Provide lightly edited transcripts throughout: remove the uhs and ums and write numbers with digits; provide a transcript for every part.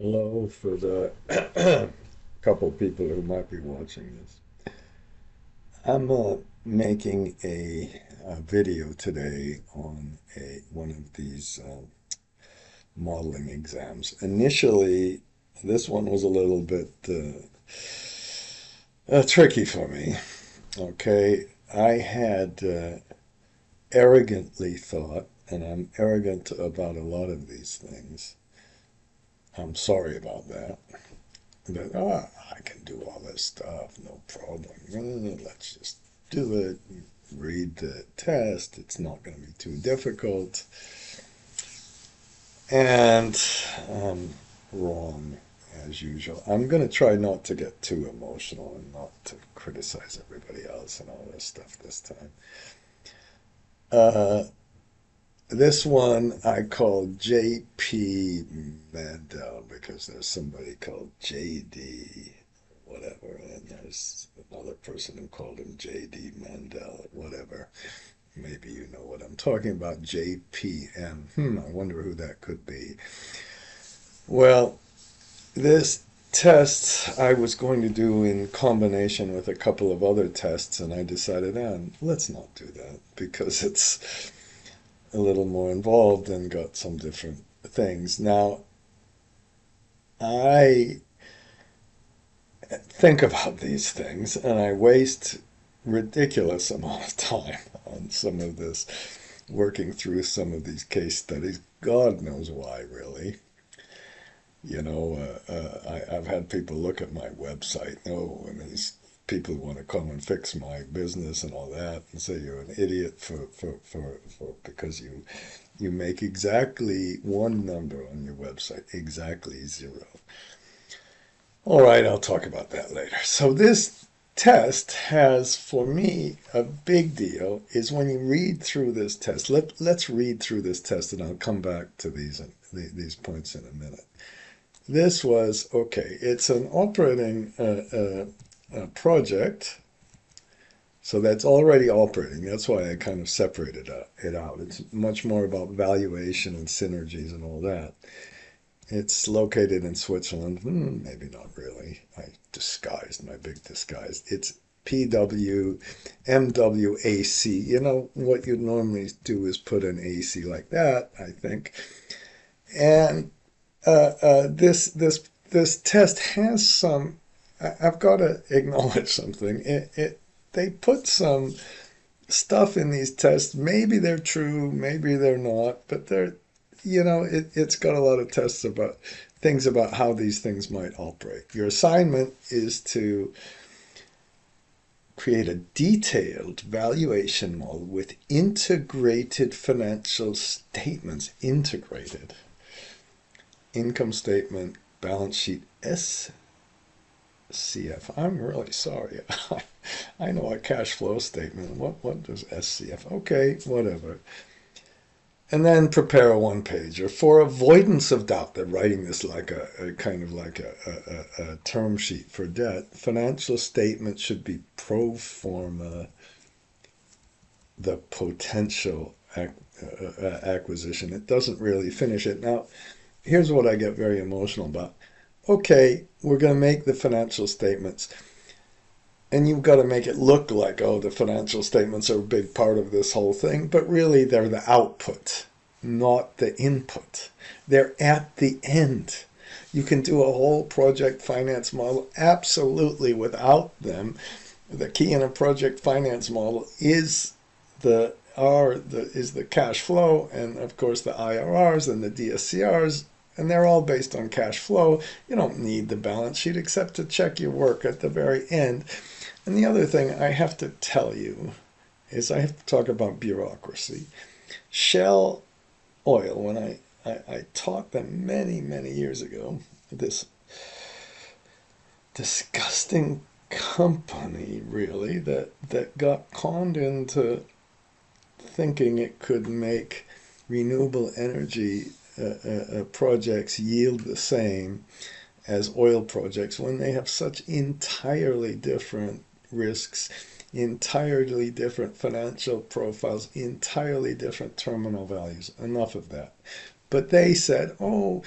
Hello for the couple people who might be watching this. I'm making a video today on one of these modeling exams. Initially, this one was a little bit tricky for me. Okay, I had arrogantly thought, and I'm arrogant about a lot of these things. I'm sorry about that. But I can do all this stuff, no problem. Let's just do it. Read the test. It's not going to be too difficult. And I'm wrong as usual. I'm going to try not to get too emotional and not to criticize everybody else and all this stuff this time. Uh, this one I call JP Mandel because there's somebody called JD whatever, and there's another person who called him JD Mandel, whatever. Maybe you know what I'm talking about. JPM. I wonder who that could be. Well, this test I was going to do in combination with a couple of other tests, and I decided, let's not do that because it's a little more involved and got some different things. Now, I think about these things and I waste ridiculous amount of time on some of this, working through some of these case studies. God knows why, really. I've had people look at my website, and these people who want to come and fix my business and all that, and say you're an idiot for because you make exactly one number on your website, exactly zero. All right, I'll talk about that later. So this test has, for me, a big deal is when you read through this test. Let's read through this test, and I'll come back to these points in a minute. This was, okay, it's an operating project, so that's already operating. That's why I kind of separated it out. It's much more about valuation and synergies and all that. It's located in Switzerland. Maybe not really. I disguised my big disguise. It's PWMWAC. You know, what you normally do is put an AC like that, I think. And this test has some. I've got to acknowledge something. They put some stuff in these tests. Maybe they're true, maybe they're not, but it's got a lot of tests about things about how these things might operate. Your assignment is to create a detailed valuation model with integrated financial statements. Integrated income statement, balance sheet, SCF. I'm really sorry. I know a cash flow statement. What does SCF? Okay, whatever. And then prepare a one pager. For avoidance of doubt, they're writing this like a kind of like a term sheet for debt. Financial statements should be pro forma the potential acquisition. It doesn't really finish it. Now, here's what I get very emotional about. Okay, we're going to make the financial statements. And you've got to make it look like, oh, the financial statements are a big part of this whole thing, but really they're the output, not the input. They're at the end. You can do a whole project finance model absolutely without them. The key in a project finance model is the cash flow, and of course the IRRs and the DSCRs, and they're all based on cash flow. You don't need the balance sheet except to check your work at the very end. And the other thing I have to tell you is I have to talk about bureaucracy. Shell Oil, when I taught them many, many years ago, this disgusting company really that got conned into thinking it could make renewable energy projects yield the same as oil projects when they have such entirely different risks, entirely different financial profiles, entirely different terminal values. Enough of that. But they said, oh,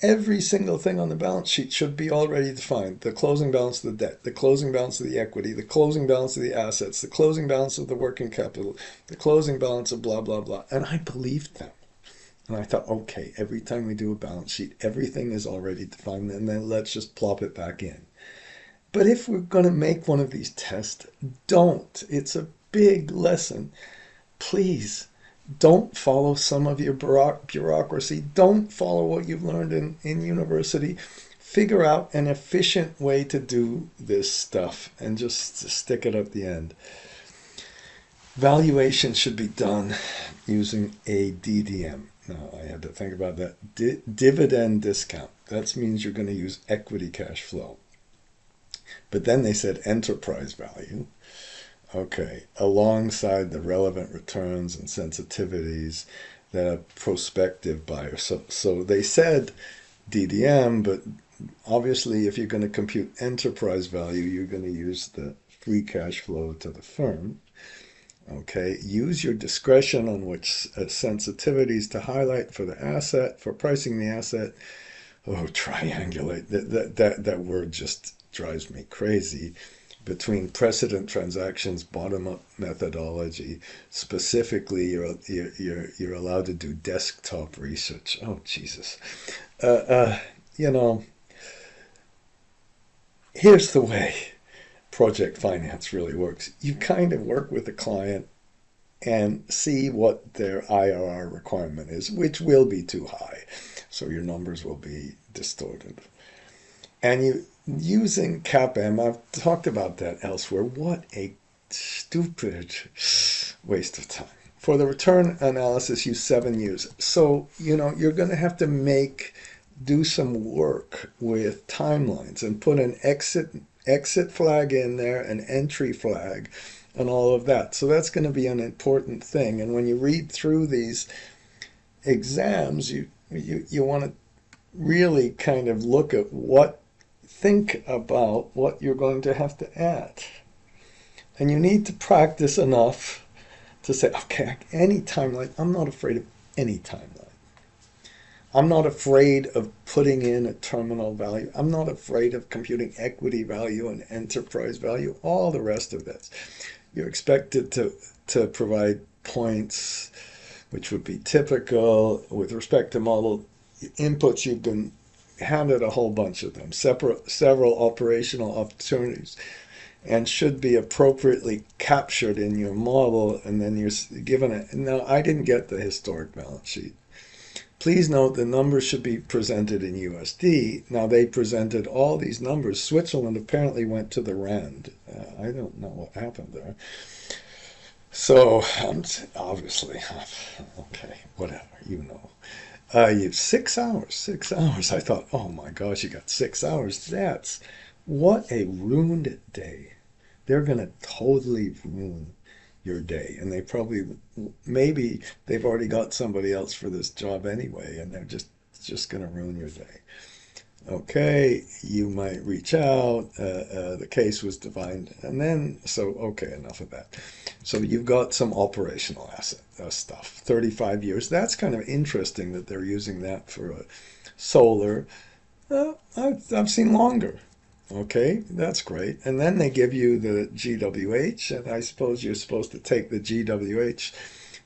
Every single thing on the balance sheet should be already defined. The closing balance of the debt, the closing balance of the equity, the closing balance of the assets, the closing balance of the working capital, the closing balance of blah, blah, blah. And I believed them. And I thought, okay, every time we do a balance sheet, everything is already defined, and then let's just plop it back in. But if we're going to make one of these tests, don't. It's a big lesson. Please don't follow some of your bureaucracy. Don't follow what you've learned in university. Figure out an efficient way to do this stuff and just stick it at the end. Valuation should be done using a DDM. Now, I had to think about that. Dividend discount. That means you're going to use equity cash flow. But then they said enterprise value. Okay, alongside the relevant returns and sensitivities that a prospective buyer. So they said DDM, but obviously if you're going to compute enterprise value, you're going to use the free cash flow to the firm. Okay, use your discretion on which sensitivities to highlight for the asset, for pricing the asset. Oh, triangulate. That word just drives me crazy. Between precedent transactions, bottom-up methodology. Specifically, you're allowed to do desktop research. Oh, Jesus. You know, here's the way project finance really works. You kind of work with the client and see what their IRR requirement is, which will be too high. So your numbers will be distorted. And you using CAPM, I've talked about that elsewhere. What a stupid waste of time. For the return analysis, use 7 years. So, you're going to have to do some work with timelines and put an exit flag in there, an entry flag, and all of that. So that's going to be an important thing. And when you read through these exams, you want to really kind of think about what you're going to have to add. And you need to practice enough to say, okay, any timeline, I'm not afraid of any timeline. I'm not afraid of putting in a terminal value. I'm not afraid of computing equity value and enterprise value, all the rest of this. You're expected to provide points, which would be typical with respect to model inputs. You've been handed a whole bunch of them, several operational opportunities, and should be appropriately captured in your model, and then you're given it. Now, I didn't get the historic balance sheet. Please note the numbers should be presented in USD. Now, they presented all these numbers. Switzerland apparently went to the rand. I don't know what happened there. So, obviously, okay, whatever, you have 6 hours, 6 hours. I thought, oh my gosh, you got 6 hours. What a ruined day. They're going to totally ruin your day. And maybe they've already got somebody else for this job anyway, and they're just going to ruin your day. Okay, you might reach out, the case was defined, and then, okay, enough of that. So you've got some operational asset stuff, 35 years. That's kind of interesting that they're using that for a solar. I've seen longer. Okay, that's great. And then they give you the GWH, and I suppose you're supposed to take the GWH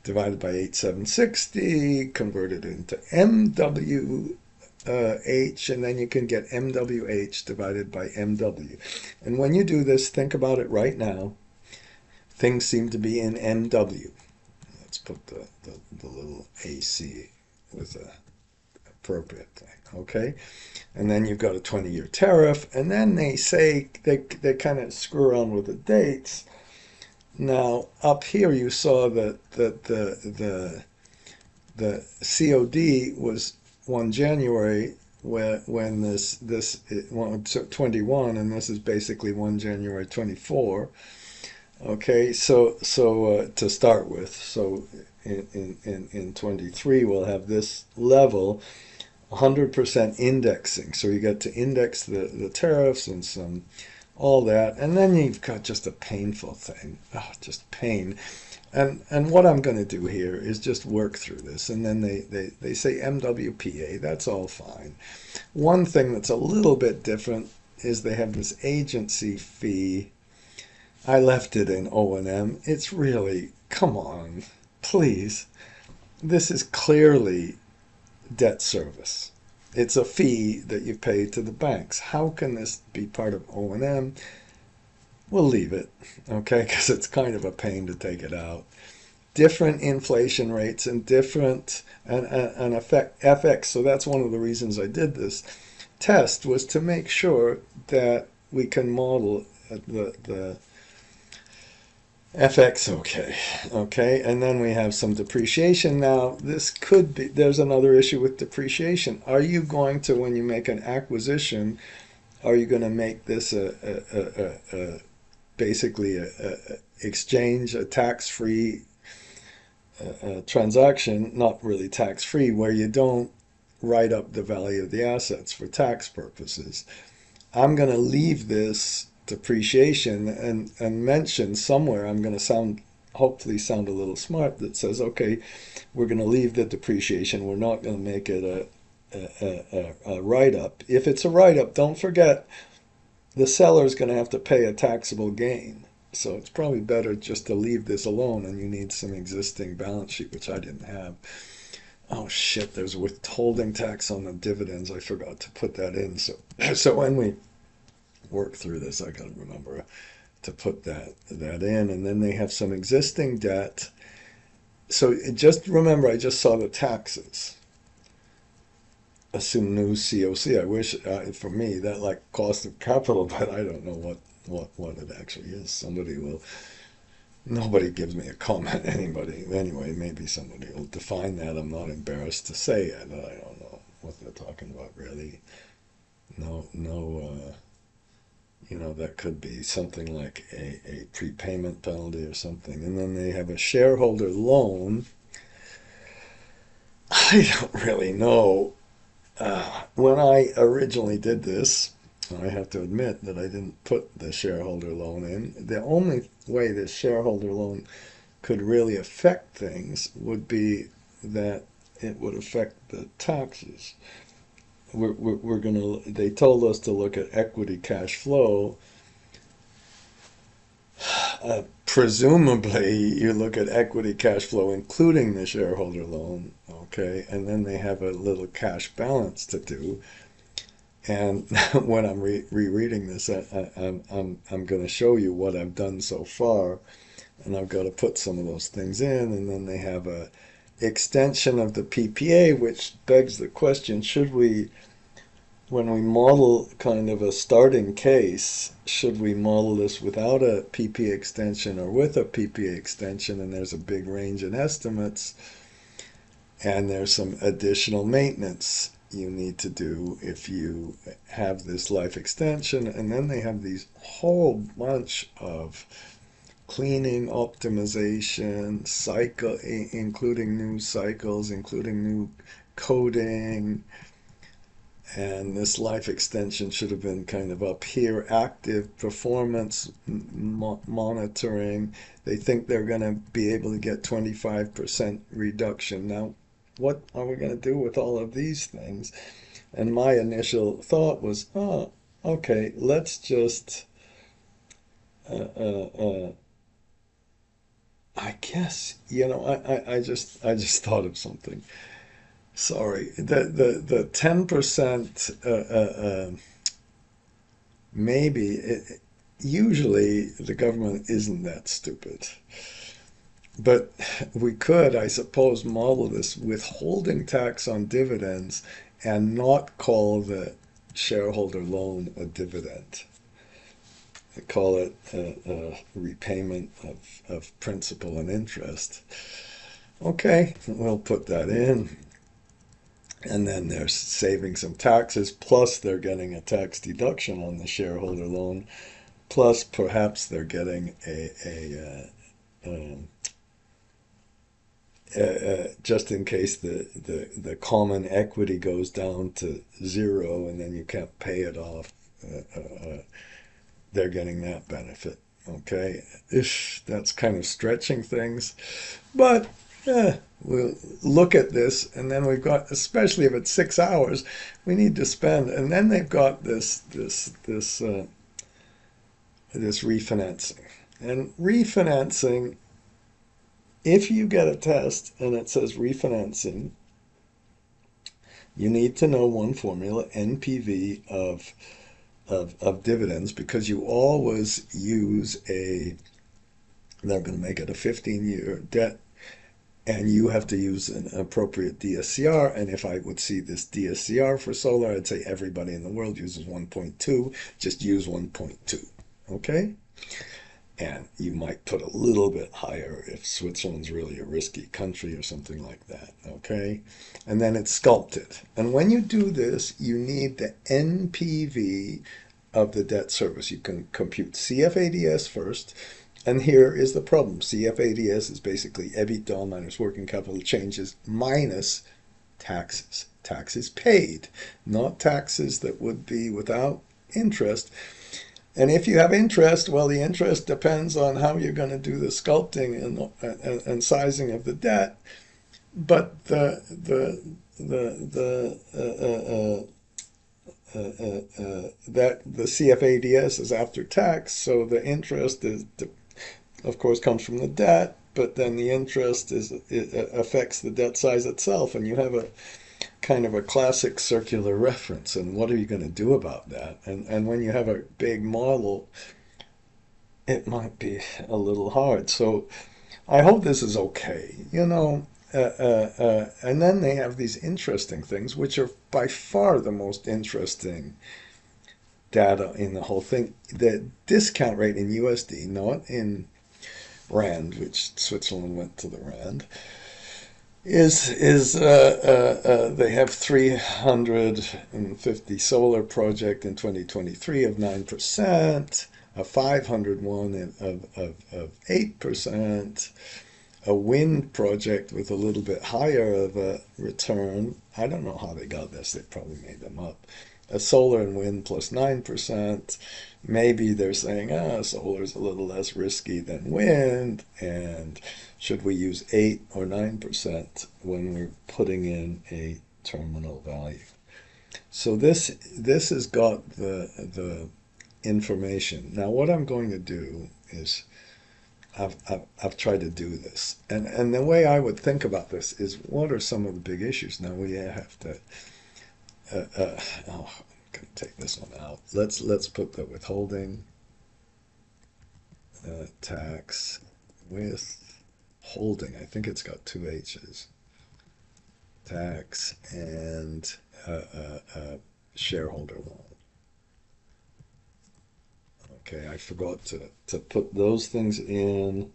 divided by 8760, convert it into MW, and then you can get MWH divided by MW. And when you do this, think about it right now. Things seem to be in MW. Let's put the little AC with the appropriate thing, okay? And then you've got a 20-year tariff, and then they say, they kind of screw around with the dates. Now, up here you saw that the COD was 1 January when this 21, and this is basically 1 January 24. Okay, so to start with, so in 23 we'll have this level, 100% indexing. So you get to index the tariffs and all that, and then you've got just a painful thing, just pain. And what I'm going to do here is just work through this. And then they say MWPA. That's all fine. One thing that's a little bit different is they have this agency fee. I left it in O&M. It's really, come on, please. This is clearly debt service. It's a fee that you pay to the banks. How can this be part of O&M? We'll leave it, okay, because it's kind of a pain to take it out. Different inflation rates and different and affect FX. So that's one of the reasons I did this test, was to make sure that we can model the FX okay, and then we have some depreciation. Now this could be, there's another issue with depreciation. Are you going to, when you make an acquisition, are you going to make this basically a exchange, a tax-free transaction, not really tax-free, where you don't write up the value of the assets for tax purposes? I'm going to leave this depreciation and mention somewhere, I'm going to hopefully sound a little smart, that says, okay, we're going to leave the depreciation. We're not going to make it a write-up. If it's a write-up, don't forget, the seller is going to have to pay a taxable gain. So it's probably better just to leave this alone, and you need some existing balance sheet, which I didn't have. Oh shit, there's withholding tax on the dividends. I forgot to put that in. So when we work through this, I got to remember to put that in. And then they have some existing debt. So just remember, I just saw the taxes. Assume new COC. I wish, for me, that like cost of capital, but I don't know what it actually is. Nobody gives me a comment. Anyway, maybe somebody will define that. I'm not embarrassed to say it. I don't know what they're talking about, really. No, that could be something like a prepayment penalty or something. And then they have a shareholder loan. I don't really know. When I originally did this, I have to admit that I didn't put the shareholder loan in. The only way the shareholder loan could really affect things would be that it would affect the taxes. They told us to look at equity cash flow. Presumably, you look at equity cash flow, including the shareholder loan, okay, and then they have a little cash balance to do. And when I'm rereading this, I'm going to show you what I've done so far, and I've got to put some of those things in. And then they have a extension of the PPA, which begs the question: should we, when we model kind of a starting case, should we model this without a PPA extension or with a PPA extension? And there's a big range in estimates, and there's some additional maintenance you need to do if you have this life extension. And then they have these whole bunch of cleaning, optimization, cycle, including new cycles, including new coding. And this life extension should have been kind of up here. Active performance monitoring. They think they're going to be able to get 25% reduction. Now, what are we going to do with all of these things? And my initial thought was, oh, okay, let's just, I guess, I just thought of something. Sorry, the 10%, usually the government isn't that stupid. But we could, I suppose, model this withholding tax on dividends and not call the shareholder loan a dividend. Call it a repayment of principal and interest. Okay, we'll put that in. And then they're saving some taxes, plus they're getting a tax deduction on the shareholder loan, plus perhaps they're getting just in case the common equity goes down to zero and then you can't pay it off, they're getting that benefit. Okay, ish, that's kind of stretching things, but we'll look at this, and then we've got, especially if it's 6 hours, we need to spend, and then they've got this refinancing, and refinancing. If you get a test and it says refinancing, you need to know one formula, NPV of dividends, because you always use they're going to make it a 15-year debt, and you have to use an appropriate DSCR. And if I would see this DSCR for solar, I'd say everybody in the world uses 1.2, just use 1.2, okay? And you might put a little bit higher if Switzerland's really a risky country or something like that, okay? And then it's sculpted. And when you do this, you need the NPV of the debt service. You can compute CFADS first. And here is the problem. CFADS is basically EBITDA minus working capital changes minus taxes. Taxes paid, not taxes that would be without interest. And if you have interest, well, the interest depends on how you're going to do the sculpting and sizing of the debt. But that the CFADS is after tax, so the interest is, of course, comes from the debt. But then the interest it affects the debt size itself, and you have a kind of a classic circular reference. And what are you going to do about that? And when you have a big model, it might be a little hard. So I hope this is okay. And then they have these interesting things, which are by far the most interesting data in the whole thing. The discount rate in USD, not in Rand, which Switzerland went to the Rand, they have 350 solar project in 2023 of 9%, a 500 one of 8%, a wind project with a little bit higher of a return. I don't know how they got this. They probably made them up. A solar and wind plus 9%. Maybe they're saying, solar is a little less risky than wind, and should we use 8 or 9% when we're putting in a terminal value? So this has got the information. Now what I'm going to do is I've tried to do this, and the way I would think about this is, what are some of the big issues? Now we have to. I'm going to take this one out. Let's put the withholding tax withholding. I think it's got two H's. Tax and shareholder loan. Okay, I forgot to put those things in,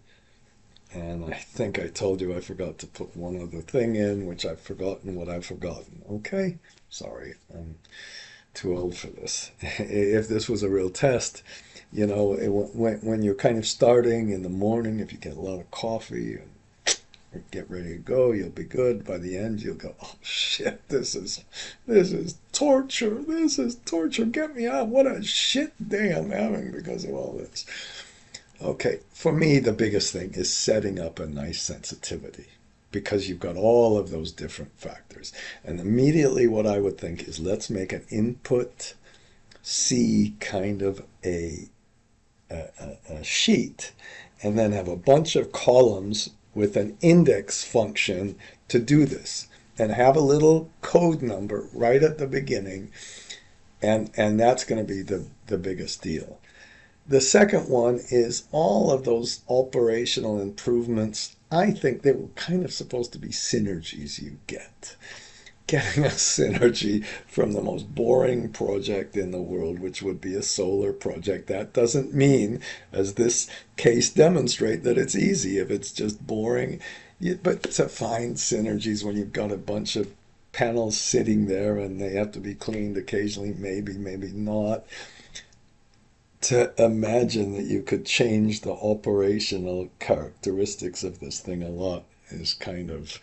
and I think I told you I forgot to put one other thing in, which I've forgotten what I've forgotten. Okay, sorry, I'm too old for this. If this was a real test, when you're kind of starting in the morning, if you get a lot of coffee and get ready to go, you'll be good. By the end, you'll go, oh shit, this is torture. This is torture. Get me out. What a shit day I'm having because of all this. Okay, for me, the biggest thing is setting up a nice sensitivity, because you've got all of those different factors. And immediately what I would think is, let's make an input C kind of a sheet, and then have a bunch of columns with an index function to do this, and have a little code number right at the beginning, and that's going to be the biggest deal. The second one is all of those operational improvements. I think they were kind of supposed to be synergies you get. Getting a synergy from the most boring project in the world, which would be a solar project. That doesn't mean, as this case demonstrates, that it's easy if it's just boring. But to find synergies when you've got a bunch of panels sitting there and they have to be cleaned occasionally, maybe not. To imagine that you could change the operational characteristics of this thing a lot is kind of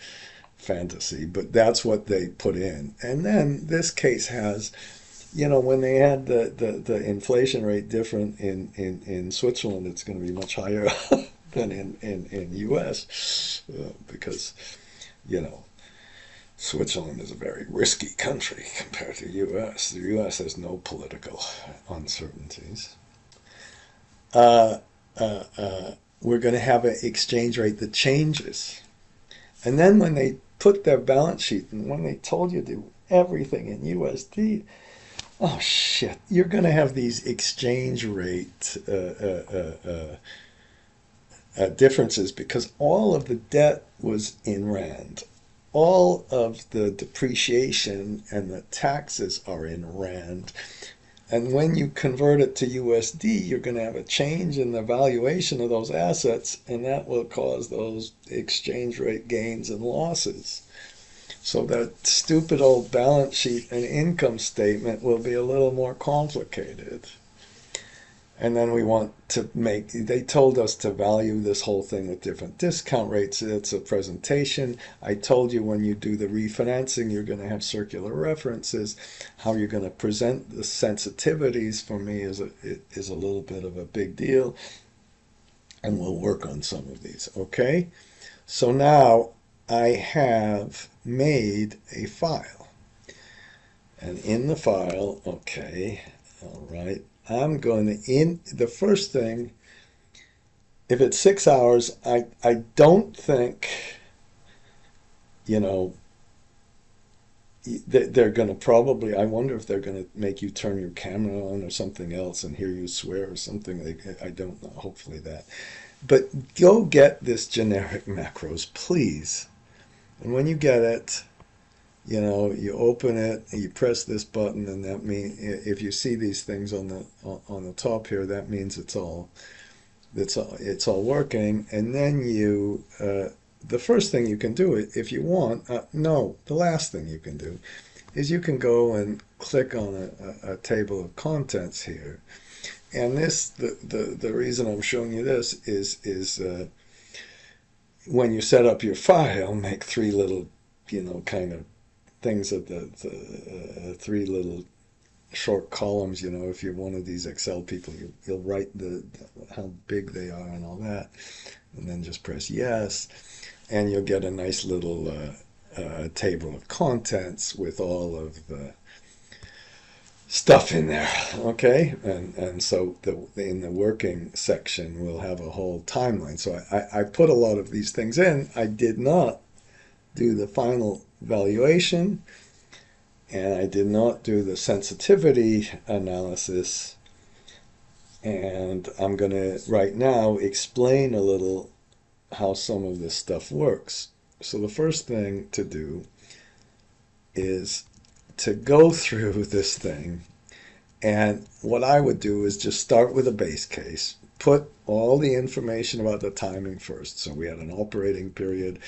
fantasy, but that's what they put in. And then this case has when they had the inflation rate different in Switzerland, it's going to be much higher than in US because, you know, Switzerland is a very risky country compared to US. The US has no political uncertainties. Uh, we're going to have an exchange rate that changes. And then when they put their balance sheet and when they told you to do everything in USD, oh shit, you're going to have these exchange rate differences because all of the debt was in Rand. All of the depreciation and the taxes are in Rand. And when you convert it to USD, you're going to have a change in the valuation of those assets, and that will cause those exchange rate gains and losses. So that stupid old balance sheet and income statement will be a little more complicated. And then they told us to value this whole thing with different discount rates. It's a presentation. I told you when you do the refinancing, you're going to have circular references. How you're going to present the sensitivities for me is a little bit of a big deal. And we'll work on some of these, okay? So now I have made a file. And in the file, okay, all right, I'm going the first thing, if it's 6 hours, I don't think, you know, they're going to probably, I wonder if they're going to make you turn your camera on or something else and hear you swear or something. I don't know, hopefully that. But go get this generic macros, please. And when you get it, you open it, and you press this button, and that means if you see these things on the top here, that means it's all working. And then the first thing you can do, if you want, no, the last thing you can do is you can go and click on a table of contents here. And the reason I'm showing you this is when you set up your file, make three little, kind of things at the three little short columns. If you're one of these Excel people, you'll write how big they are and all that, and then just press yes, and you'll get a nice little table of contents with all of the stuff in there, okay? And so in the working section, we'll have a whole timeline. So I put a lot of these things in. I did not do the final valuation, and I did not do the sensitivity analysis. And I'm going to right now explain a little how some of this stuff works. So the first thing to do is to go through this thing, and what I would do is just start with a base case, put all the information about the timing first. So we had an operating period,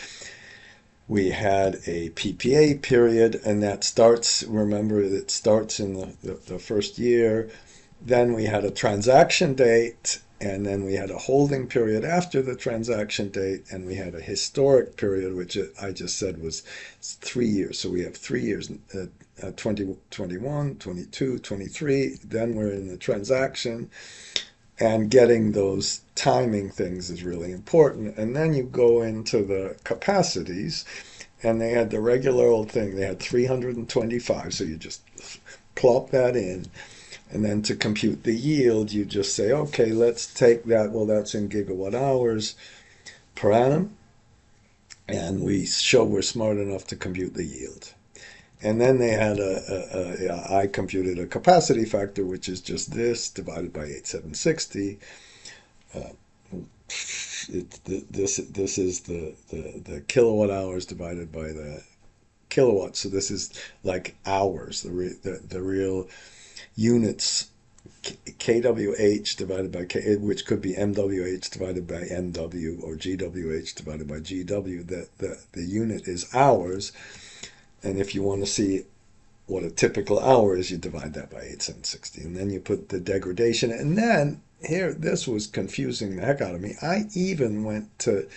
we had a PPA period, and that starts, remember, it starts in the first year. Then we had a transaction date, and then we had a holding period after the transaction date, and we had a historic period, which I just said was 3 years. So we have 3 years, 2021, 22, 23. Then we're in the transaction, and getting those timing things is really important. And then you go into the capacities, and they had the regular old thing. They had 325, so you just plop that in. And then to compute the yield, you just say, okay, let's take that. Well, that's in gigawatt hours per annum. And we show we're smart enough to compute the yield. And then they had I computed a capacity factor, which is just this divided by 8760. This is the kilowatt hours divided by the kilowatts. So this is like hours, the real units, kWh divided by K, which could be MWH divided by MW or GWH divided by GW. The unit is hours, and if you want to see what a typical hour is, you divide that by 8760, and then you put the degradation. And then here, this was confusing the heck out of me. I even went to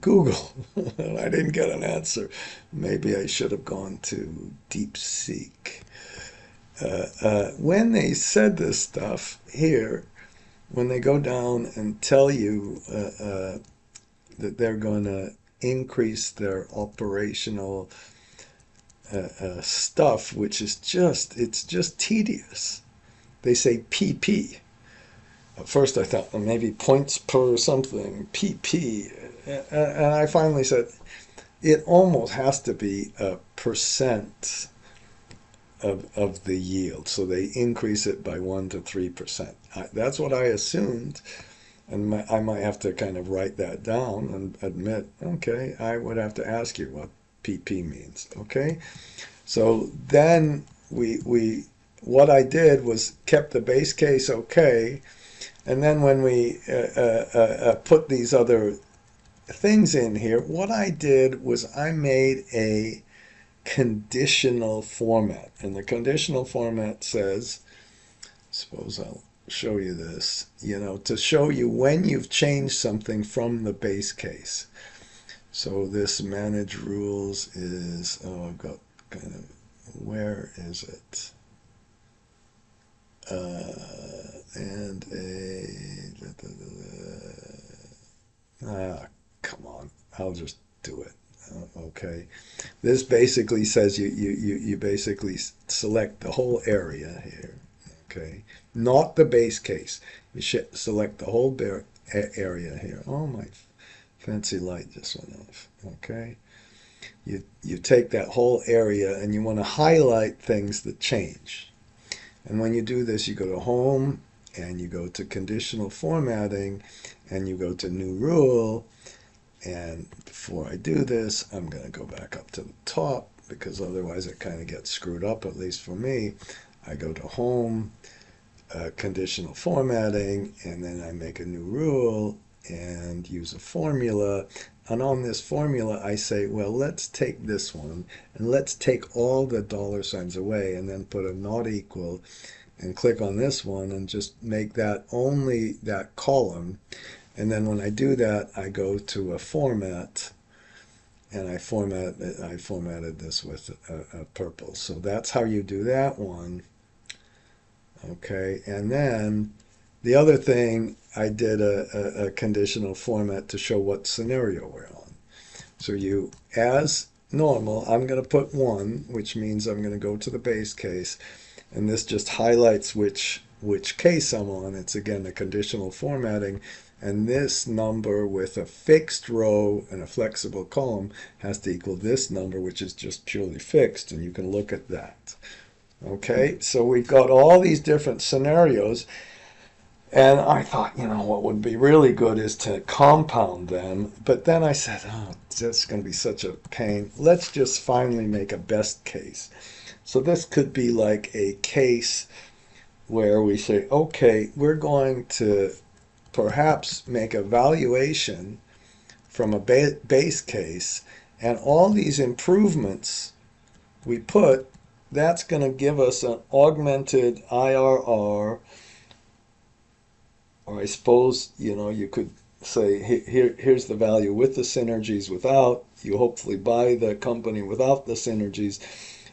Google and I didn't get an answer. Maybe I should have gone to DeepSeek. when they said this stuff here, when they go down and tell you that they're going to increase their operational stuff, which is it's just tedious. They say PP. At first I thought, well, maybe points per something, PP. And I finally said, it almost has to be a percent of the yield. So they increase it by 1 to 3%. That's what I assumed. And I might have to kind of write that down and admit, okay, I would have to ask you what PP means. Okay. So then what I did was kept the base case okay. And then when we put these other things in here, what I did was I made a conditional format. And the conditional format says, suppose I'll show you this, to show you when you've changed something from the base case. So this manage rules is, I've got kind of, where is it? And come on, I'll just do it. Okay, this basically says you basically select the whole area here. Okay, not the base case. You should select the whole area here. Oh, my fancy light just went off. Okay, you take that whole area and you want to highlight things that change. And when you do this, you go to Home and you go to Conditional Formatting and you go to New Rule. And before I do this, I'm going to go back up to the top because otherwise it kind of gets screwed up, at least for me. I go to Home, Conditional Formatting, and then I make a new rule and use a formula. And on this formula, I say, well, let's take this one and let's take all the dollar signs away and then put a not equal and click on this one and just make that only that column. And then when I do that, I go to a format and I formatted this with a purple. So that's how you do that one. Okay, and then the other thing, I did a conditional format to show what scenario we're on. So you, as normal, I'm going to put 1, which means I'm going to go to the base case, and this just highlights which case I'm on. It's again a conditional formatting, and this number with a fixed row and a flexible column has to equal this number, which is just purely fixed, and you can look at that. Okay, so we've got all these different scenarios, and I thought, what would be really good is to compound them, but then I said, oh, that's going to be such a pain. Let's just finally make a best case. So this could be like a case where we say, okay, we're going to perhaps make a valuation from a base case, and all these improvements we put, that's going to give us an augmented IRR, or I suppose, you could say, here's the value with the synergies, without, you hopefully buy the company without the synergies,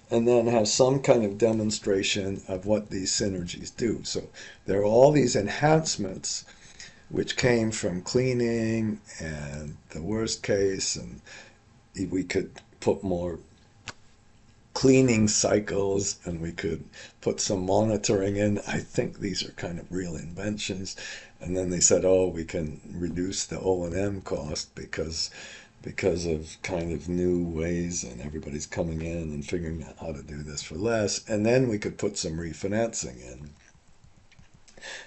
and then have some kind of demonstration of what these synergies do. So there are all these enhancements which came from cleaning and the worst case, and we could put more cleaning cycles and we could put some monitoring in. I think these are kind of real inventions. And then they said, oh, we can reduce the O&M cost because of kind of new ways, and everybody's coming in and figuring out how to do this for less. And then we could put some refinancing in.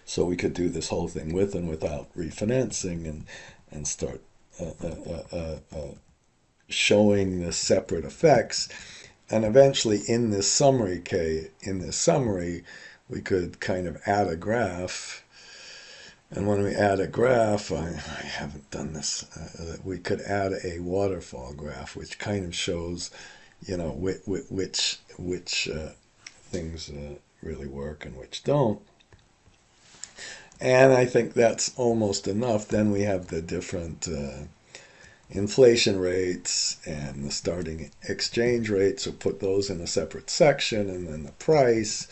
So we could do this whole thing with and without refinancing and start showing the separate effects. And eventually in this summary, we could kind of add a graph. And when we add a graph, I haven't done this, we could add a waterfall graph, which kind of shows, which things really work and which don't. And I think that's almost enough. Then we have the different inflation rates and the starting exchange rate, so put those in a separate section, and then the price.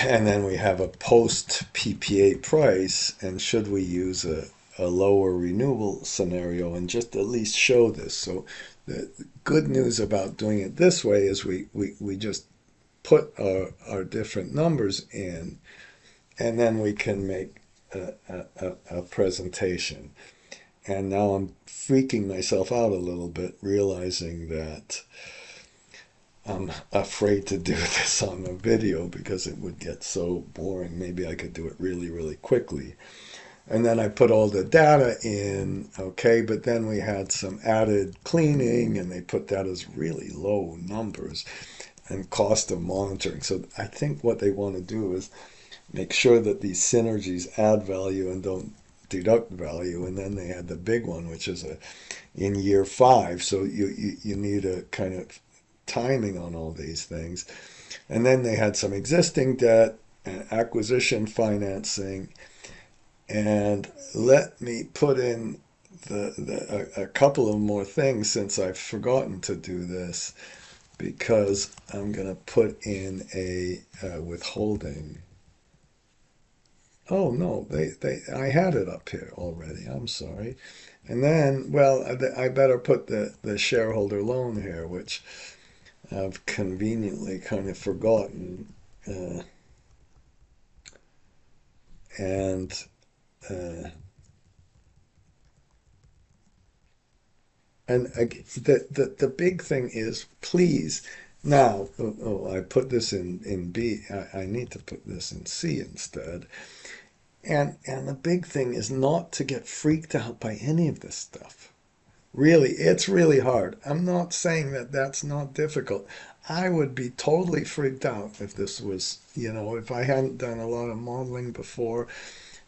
And then we have a post PPA price, and should we use a lower renewal scenario and just at least show this. So the good news about doing it this way is we just put our different numbers in, and then we can make a presentation. And now I'm freaking myself out a little bit, realizing that I'm afraid to do this on the video because it would get so boring. Maybe I could do it really, really quickly. And then I put all the data in, okay, but then we had some added cleaning, and they put that as really low numbers and cost of monitoring. So I think what they want to do is make sure that these synergies add value and don't deduct value. And then they had the big one, which is in year 5. So you need a kind of timing on all these things. And then they had some existing debt and acquisition financing. And let me put in a couple of more things, since I've forgotten to do this, because I'm going to put in a withholding. Oh no, I had it up here already. I'm sorry. And then, well, I better put the shareholder loan here, which I've conveniently kind of forgotten. And the big thing is, please, now, I put this in B. I need to put this in C instead. And the big thing is not to get freaked out by any of this stuff. Really, it's really hard. I'm not saying that that's not difficult. I would be totally freaked out if this was, if I hadn't done a lot of modeling before.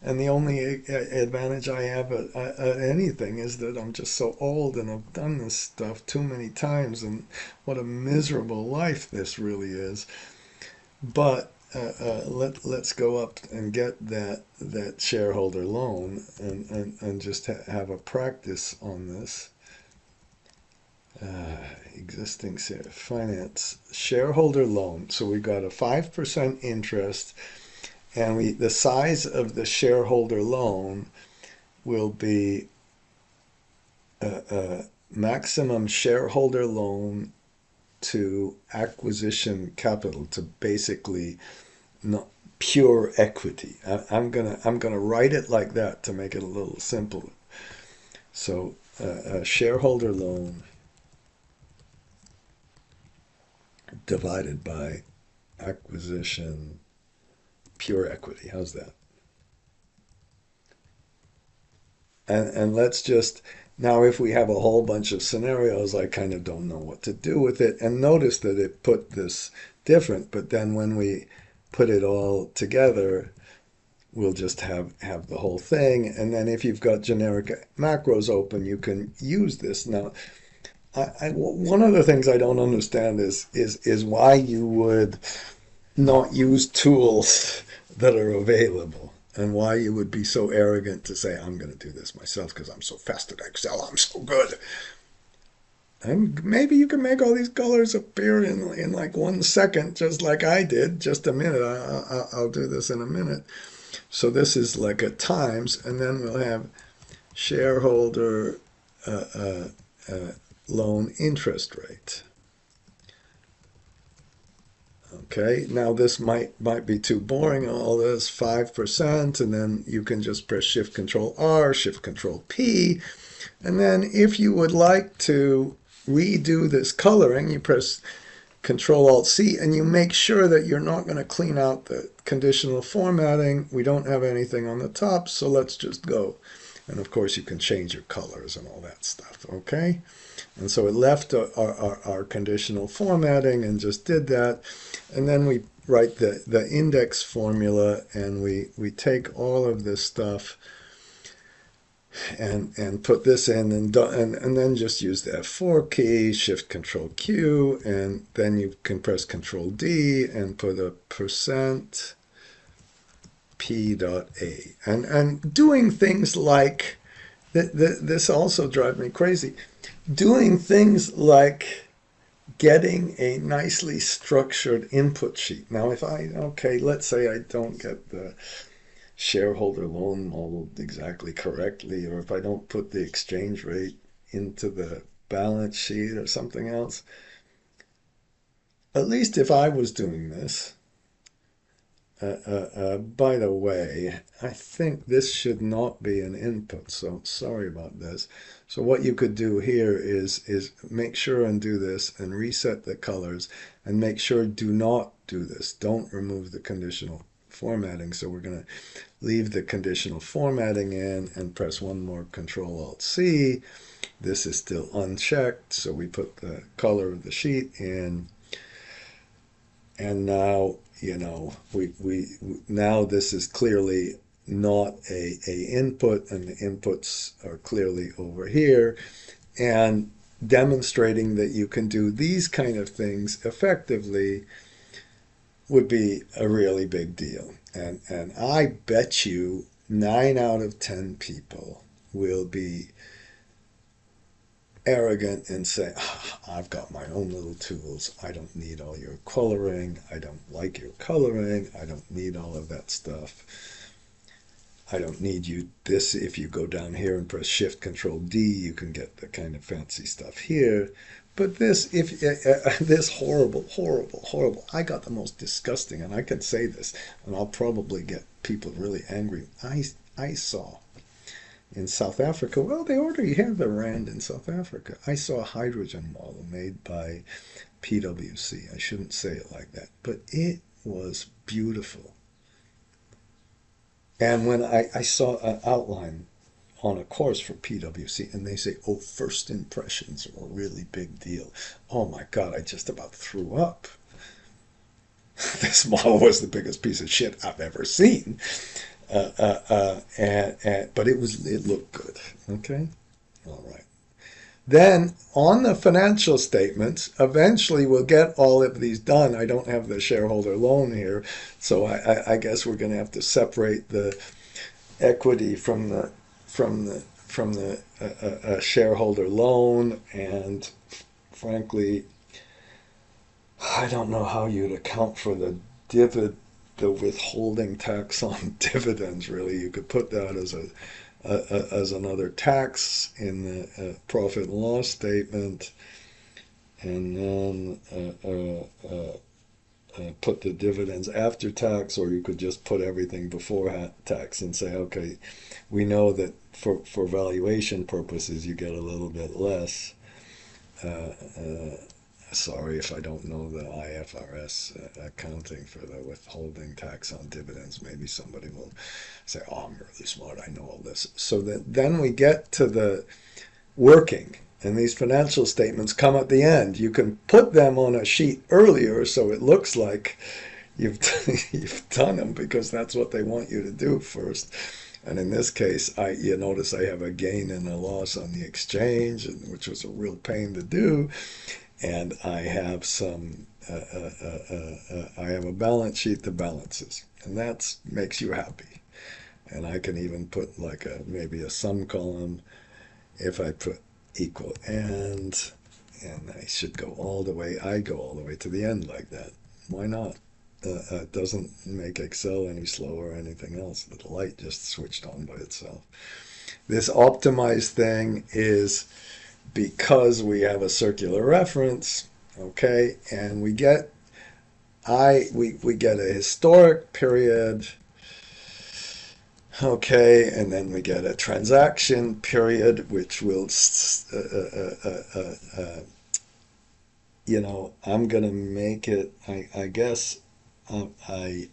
And the only advantage I have at anything is that I'm just so old and I've done this stuff too many times, and what a miserable life this really is. But let's go up and get that shareholder loan and just have a practice on this. Existing finance shareholder loan. So we got a 5% interest, and the size of the shareholder loan will be a maximum shareholder loan to acquisition capital, to basically not pure equity. I'm gonna write it like that to make it a little simpler. So a shareholder loan divided by acquisition pure equity. How's that? And let's just, now if we have a whole bunch of scenarios, I kind of don't know what to do with it. And notice that it put this different, but then when we put it all together, we'll just have the whole thing. And then if you've got generic macros open, you can use this. Now, one of the things I don't understand is why you would not use tools that are available, and why you would be so arrogant to say, I'm going to do this myself because I'm so fast at Excel, I'm so good. And maybe you can make all these colors appear in like 1 second, just like I did. Just a minute. I'll do this in a minute. So this is like a times, and then we'll have shareholder loan interest rate. Okay, now this might be too boring, all this 5%, and then you can just press Shift Control R, Shift Control P, and then if you would like to redo this coloring, you press Control Alt C, and you make sure that you're not going to clean out the conditional formatting. We don't have anything on the top, so let's just go. And of course you can change your colors and all that stuff, okay? And so it left our conditional formatting and just did that. And then we write the index formula, and we take all of this stuff and put this in, and then just use the F4 key, Shift Control Q, and then you can press Control D and put a percent P.A. And doing things like This also drives me crazy. Doing things like getting a nicely structured input sheet. Now, if okay, let's say I don't get the shareholder loan modeled exactly correctly, or if I don't put the exchange rate into the balance sheet or something else, at least if I was doing this, by the way, I think this should not be an input, so sorry about this. So what you could do here is make sure and do this and reset the colors and make sure do not do this. Don't remove the conditional formatting. So we're going to leave the conditional formatting in and press one more Control Alt C. This is still unchecked, so we put the color of the sheet in. And now, we now this is clearly not a input, and the inputs are clearly over here, and demonstrating that you can do these kind of things effectively would be a really big deal. And I bet you 9 out of 10 people will be arrogant and say, I've got my own little tools. I don't need all your coloring. I don't like your coloring. I don't need all of that stuff. I don't need you this. If you go down here and press Shift Control D, you can get the kind of fancy stuff here. But this, if this horrible, horrible, horrible, I got the most disgusting, and I can say this, and I'll probably get people really angry. I saw in South Africa, well, they already have the rand in South Africa. I saw a hydrogen model made by PwC. I shouldn't say it like that, but it was beautiful. And when I saw an outline on a course for PwC, and they say, oh, first impressions are a really big deal. Oh my God, I just about threw up. This model was the biggest piece of shit I've ever seen. But it looked good. Okay, all right. Then on the financial statements, eventually we'll get all of these done. I don't have the shareholder loan here, so I guess we're going to have to separate the equity from the shareholder loan. And frankly, I don't know how you'd account for the withholding tax on dividends. Really, you could put that as another tax in the profit and loss statement, and then put the dividends after tax, or you could just put everything before tax and say, okay, we know that for valuation purposes you get a little bit less. Sorry if I don't know the IFRS accounting for the withholding tax on dividends. Maybe somebody will say, oh, I'm really smart, I know all this. So that then we get to the working, and these financial statements come at the end. You can put them on a sheet earlier so it looks like you've you've done them, because that's what they want you to do first. And in this case, you notice I have a gain and a loss on the exchange, which was a real pain to do. And I have I have a balance sheet that balances, and that makes you happy. And I can even put like maybe a sum column if I put equal and I should go all the way. I go all the way to the end like that. Why not? It doesn't make Excel any slower or anything else. The light just switched on by itself. This optimized thing is because we have a circular reference, okay, and we get we get a historic period, okay, and then we get a transaction period, which will, I'm gonna make it. I guess I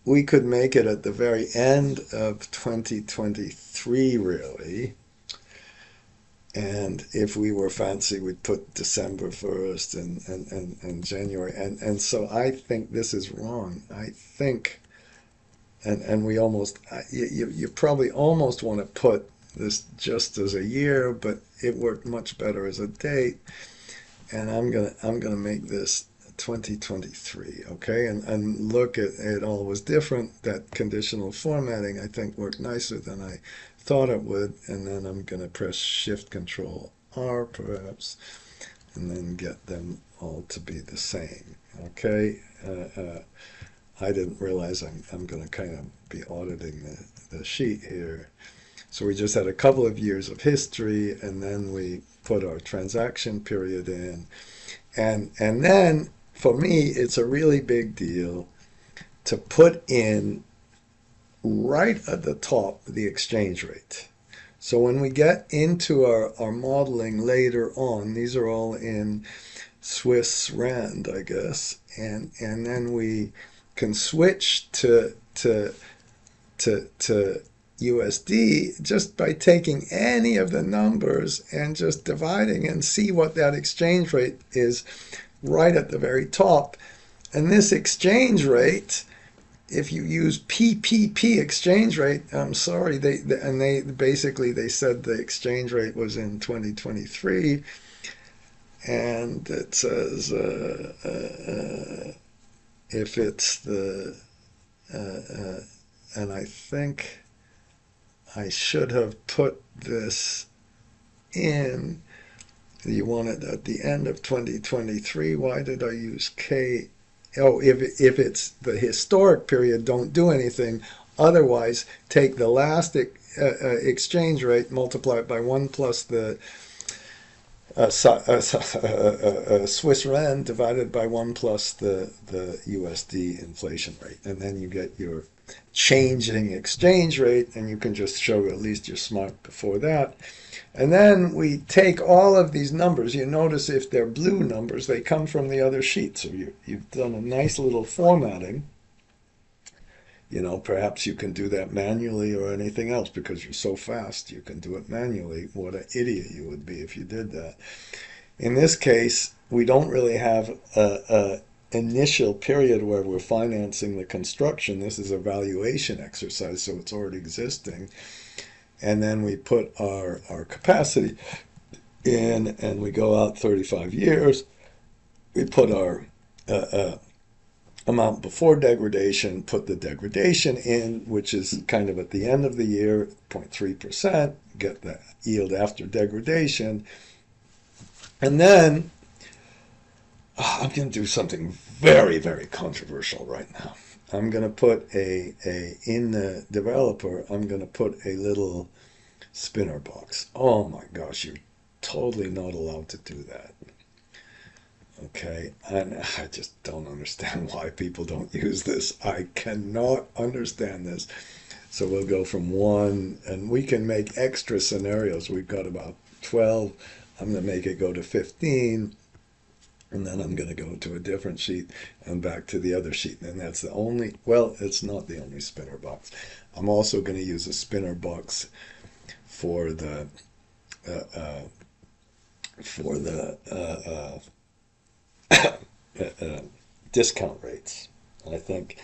we could make it at the very end of 2023, really. And if we were fancy, we'd put December 1st and January. And so I think this is wrong. I think, and we almost, you probably almost want to put this just as a year, but it worked much better as a date. And I'm gonna make this 2023, okay? And look, it all was different. That conditional formatting, I think, worked nicer than I thought it would. And then I'm going to press Shift Control R, perhaps, and then get them all to be the same, okay? I didn't realize I'm going to kind of be auditing the sheet here. So we just had a couple of years of history, and then we put our transaction period in. And then, for me, it's a really big deal to put in right at the top the exchange rate. So when we get into our modeling later on, these are all in Swiss rand, I guess, and then we can switch to USD just by taking any of the numbers and just dividing and see what that exchange rate is right at the very top. And this exchange rate, if you use PPP exchange rate, I'm sorry, they basically they said the exchange rate was in 2023, and it says if it's the and I think I should have put this in. You want it at the end of 2023. Why did I use K? Oh, if it's the historic period, don't do anything. Otherwise, take the last exchange rate, multiply it by 1 plus the Swiss rand divided by 1 plus the USD inflation rate. And then you get your changing exchange rate, and you can just show at least you're smart before that. And then we take all of these numbers. You notice if they're blue numbers, they come from the other sheet. So you've done a nice little formatting. You know, perhaps you can do that manually or anything else because you're so fast you can do it manually. What an idiot you would be if you did that. In this case, we don't really have a initial period where we're financing the construction. This is a valuation exercise, so it's already existing. And then we put our capacity in, and we go out 35 years. We put our amount before degradation, put the degradation in, which is kind of at the end of the year, 0.3%, get the yield after degradation. And then I'm going to do something very, very controversial right now. I'm going to put in the developer, I'm going to put a little spinner box. Oh my gosh, you're totally not allowed to do that. Okay, and I just don't understand why people don't use this. I cannot understand this. So we'll go from 1, and we can make extra scenarios. We've got about 12. I'm going to make it go to 15. And then I'm going to go to a different sheet and back to the other sheet. And that's the only, well, it's not the only spinner box. I'm also going to use a spinner box for the discount rates. I think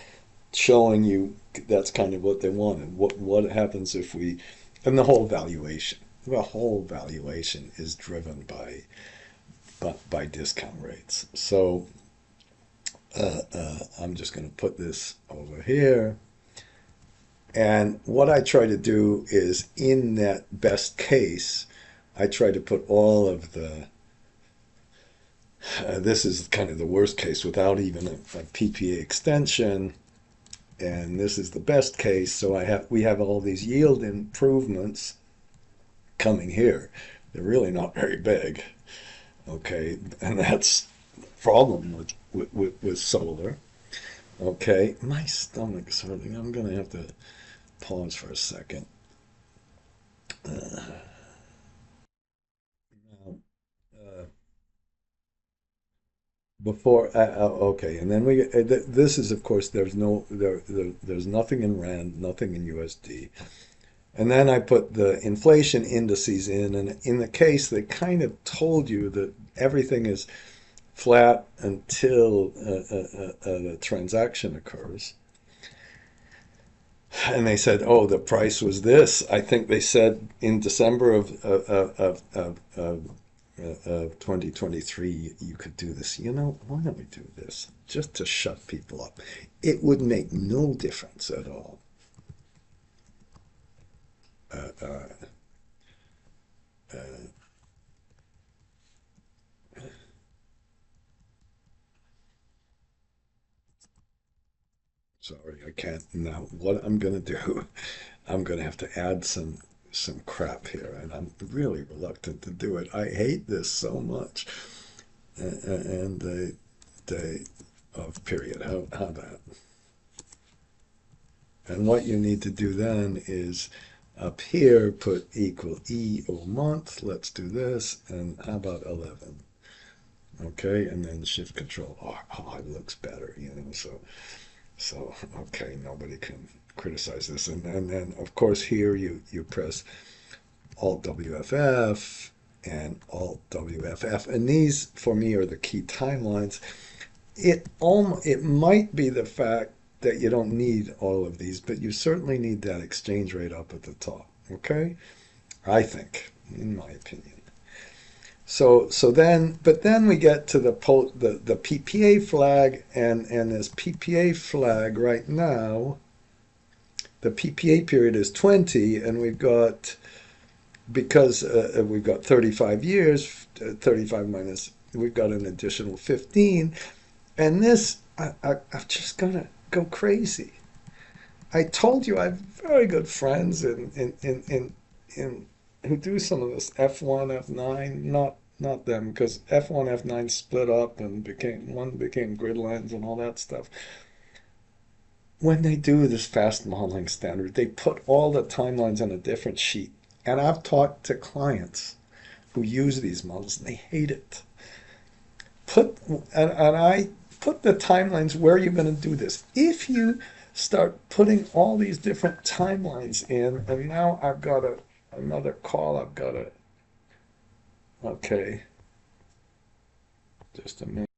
showing you that's kind of what they wanted. What happens if we, and the whole valuation is driven by discount rates. So I'm just going to put this over here. And what I try to do is, in that best case, I try to put all of the, this is kind of the worst case without even a PPA extension. And this is the best case. So we have all these yield improvements coming here. They're really not very big. Okay, and that's the problem with solar. Okay, my stomach's hurting. I'm going to have to pause for a second. Now, okay, and then this is, of course, there's nothing in rand, nothing in USD. And then I put the inflation indices in, and in the case, they kind of told you that everything is flat until the transaction occurs. And they said, oh, the price was this. I think they said in December of of 2023, you could do this. You know, why don't we do this just to shut people up? It would make no difference at all. Uh, uh, uh, Sorry, I can't. Now, what I'm going to do, I'm going to have to add some crap here, and I'm really reluctant to do it. I hate this so much. And the day of period. How that? And what you need to do then is up here put equal E or month. Let's do this. And how about 11? Okay, and then shift control. Oh, it looks better, you know. So okay, nobody can criticize this. And then of course here you press Alt WFF and Alt WFF, and these for me are the key timelines. It might be the fact that you don't need all of these, but you certainly need that exchange rate up at the top. Okay, I think, in my opinion. But then we get to the PPA flag, and this PPA flag right now, the PPA period is 20, and we've got, because we've got 35 years, 35 minus, we've got an additional 15, and this, I'm just gonna go crazy. I told you I have very good friends in who do some of this F1, F9, not them, because F1, F9 split up and became grid lines and all that stuff. When they do this fast modeling standard, they put all the timelines on a different sheet. And I've talked to clients who use these models and they hate it. Put and I put the timelines where you're going to do this. If you start putting all these different timelines in, and now I've got another call. I've got to, okay, just a minute.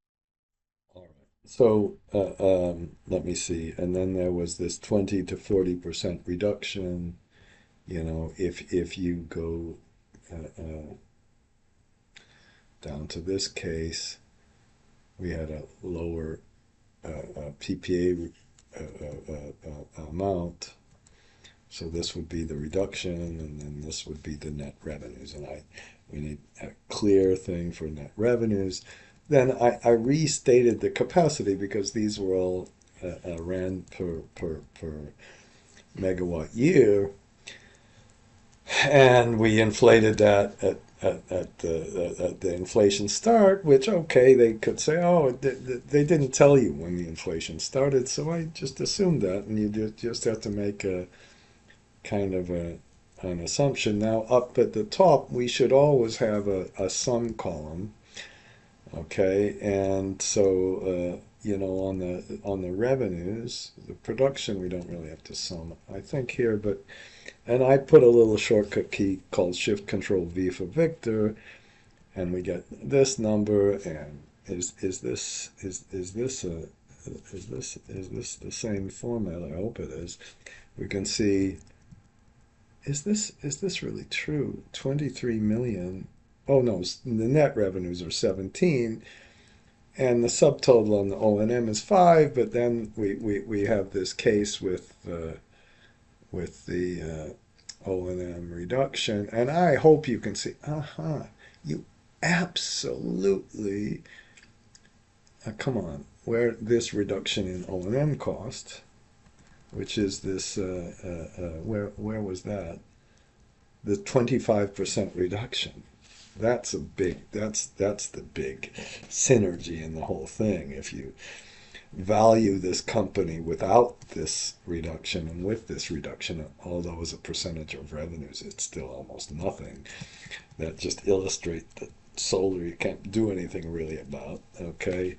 All right. So let me see. And then there was this 20 to 40% reduction. You know, if you go down to this case, we had a lower PPA amount. So this would be the reduction, and then this would be the net revenues. And we need a clear thing for net revenues. Then I restated the capacity because these were all rand per megawatt year, and we inflated that at the inflation start, which, okay, they could say, oh, they didn't tell you when the inflation started, so I just assumed that, and you just have to make a kind of an assumption. Now, up at the top, we should always have a sum column, okay, and so you know, on the revenues, the production, we don't really have to sum, I think, here, but and I put a little shortcut key called Shift Control V for Victor, and we get this number. And is this the same format? I hope it is. We can see, is this really true? 23 million. Oh no, the net revenues are 17, and the subtotal on the O&M is 5. But then we have this case with the O&M reduction, and I hope you can see, you absolutely, come on, where this reduction in O&M cost, which is this, where was that? The 25% reduction. That's the big synergy in the whole thing. If you value this company without this reduction, and with this reduction, although as a percentage of revenues it's still almost nothing, that just illustrates that solar you can't do anything really about, okay?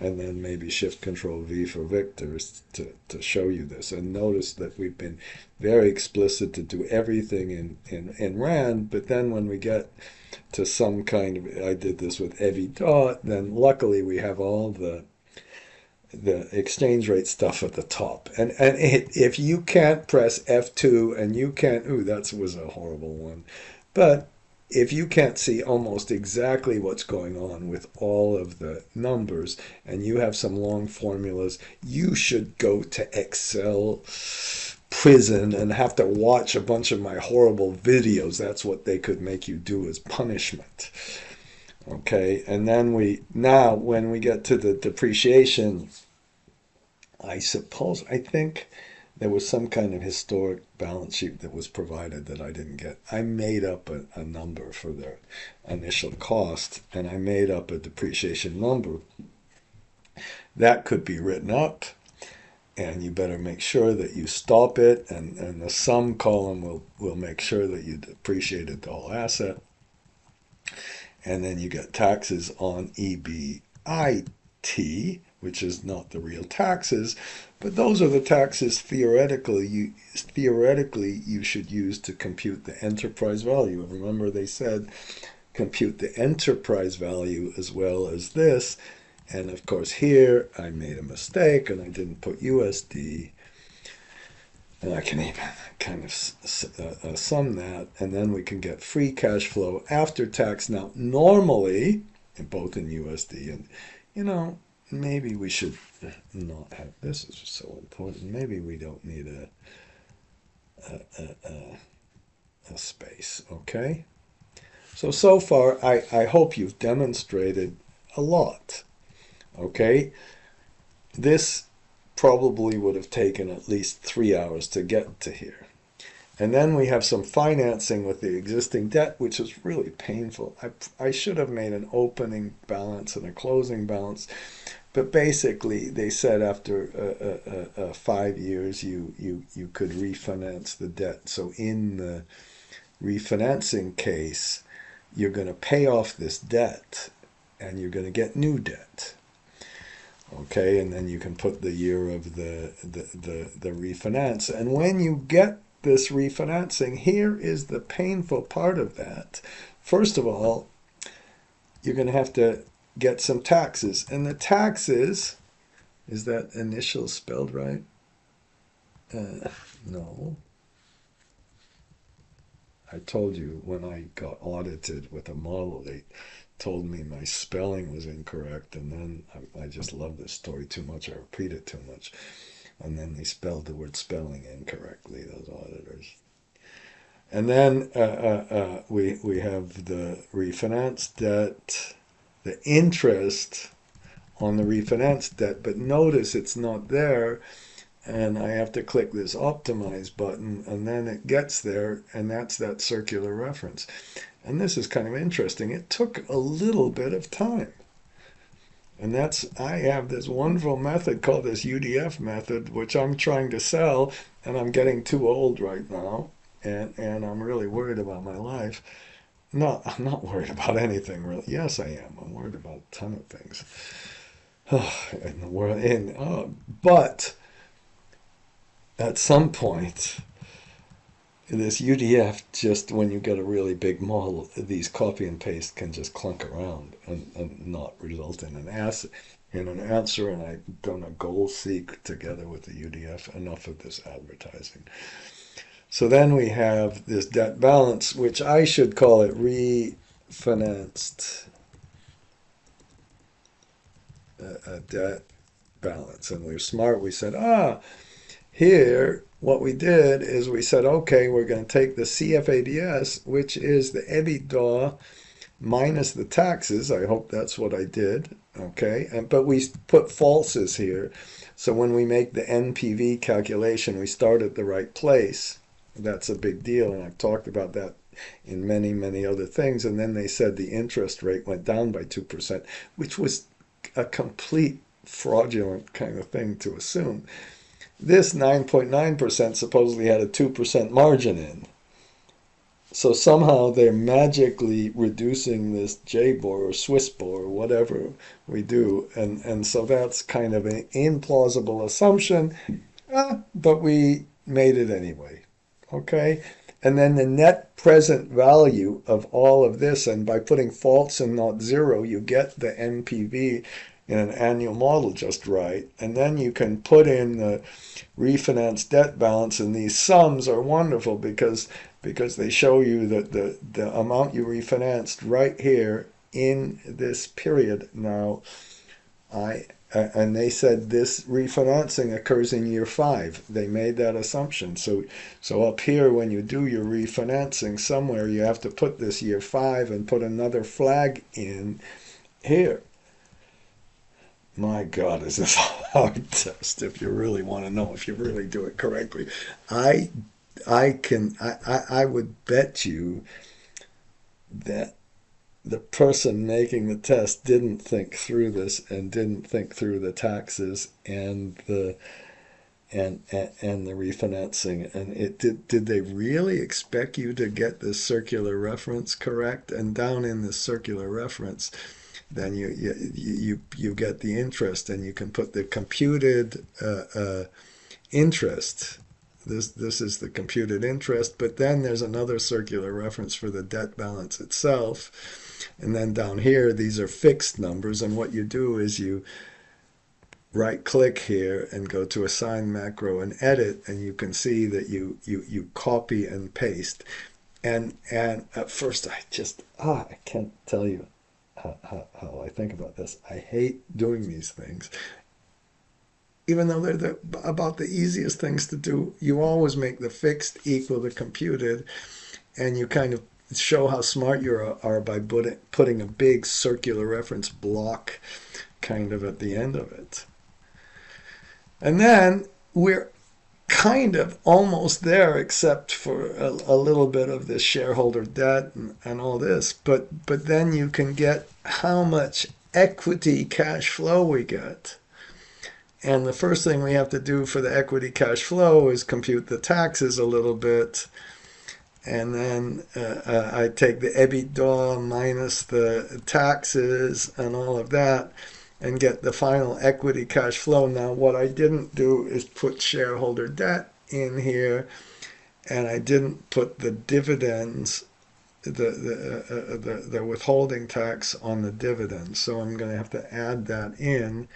And then maybe Shift Control V for Victor to show you this. And notice that we've been very explicit to do everything in RAND, but then when we get to some kind of, I did this with Evie Dot, then luckily we have all the exchange rate stuff at the top. And if you can't press F2 and you can't, ooh, that was a horrible one. But if you can't see almost exactly what's going on with all of the numbers and you have some long formulas, you should go to Excel prison and have to watch a bunch of my horrible videos. That's what they could make you do as punishment. Okay, and then now when we get to the depreciation, I think there was some kind of historic balance sheet that was provided that I didn't get. I made up a number for their initial cost, and I made up a depreciation number that could be written up, and you better make sure that you stop it, and the sum column will make sure that you depreciated the whole asset. And then you get taxes on EBIT, which is not the real taxes, but those are the taxes theoretically you should use to compute the enterprise value. And remember, they said compute the enterprise value as well as this. And of course here I made a mistake and I didn't put USD. And I can even kind of sum that, and then we can get free cash flow after tax. Now, normally, both in USD, and maybe we should not have this. Is so important. Maybe we don't need a space. Okay. So far, I hope you've demonstrated a lot. Okay. This probably would have taken at least 3 hours to get to here. And then we have some financing with the existing debt, which is really painful. I should have made an opening balance and a closing balance, but basically they said after 5 years you could refinance the debt. So in the refinancing case, you're going to pay off this debt and you're going to get new debt. Okay, and then you can put the year of the refinance. And when you get this refinancing, here is the painful part of that. First of all, you're going to have to get some taxes. And the taxes, is that initial spelled right? No. I told you when I got audited with a model, they told me my spelling was incorrect, and then I just love this story too much. I repeat it too much, and then they spelled the word spelling incorrectly, those auditors. And then we have the refinance debt, the interest on the refinance debt, but notice it's not there, and I have to click this optimize button, and then it gets there, and that's that circular reference. And this is kind of interesting. It took a little bit of time. And I have this wonderful method called this UDF method, which I'm trying to sell, and I'm getting too old right now, and I'm really worried about my life. No, I'm not worried about anything, really. Yes, I am. I'm worried about a ton of things in the world. But at some point, this UDF, just when you get a really big model, these copy and paste can just clunk around and not result in an answer. And I've done a goal seek together with the UDF. Enough of this advertising. So then we have this debt balance, which I should call it refinanced debt balance. And we were smart. We said, here, what we did is we said, okay, we're going to take the CFADS, which is the EBITDA minus the taxes. I hope that's what I did. Okay, but we put falses here. So when we make the NPV calculation, we start at the right place. That's a big deal, and I've talked about that in many, many other things. And then they said the interest rate went down by 2%, which was a complete fraudulent kind of thing to assume. This 9.9% supposedly had a 2% margin in. So somehow they're magically reducing this JBOR or SwissBOR or whatever we do. And so that's kind of an implausible assumption, but we made it anyway. Okay? And then the net present value of all of this, and by putting false and not zero, you get the NPV in an annual model just right. And then you can put in the refinance debt balance, and these sums are wonderful because because they show you that the amount you refinanced right here in this period. Now, and they said this refinancing occurs in year 5. They made that assumption. So up here, when you do your refinancing somewhere, you have to put this year 5 and put another flag in here. My God, is this a hard test if you really want to know if you really do it correctly. I I would bet you that the person making the test didn't think through this and didn't think through the taxes and the refinancing. And it did they really expect you to get this circular reference correct? And down in this circular reference, then you get the interest, and you can put the computed interest. This is the computed interest, but then there's another circular reference for the debt balance itself. And then down here, these are fixed numbers, and what you do is you right click here and go to assign macro and edit, and you can see that you copy and paste. And at first I can't tell you how I think about this. I hate doing these things. Even though they're about the easiest things to do, you always make the fixed equal the computed, and you kind of show how smart you are by putting a big circular reference block kind of at the end of it. And then we're kind of almost there, except for a little bit of this shareholder debt and all this. But then you can get how much equity cash flow we get. And the first thing we have to do for the equity cash flow is compute the taxes a little bit. And then I take the EBITDA minus the taxes and all of that and get the final equity cash flow. Now, what I didn't do is put shareholder debt in here, and I didn't put the dividends, the withholding tax on the dividends. So I'm going to have to add that in.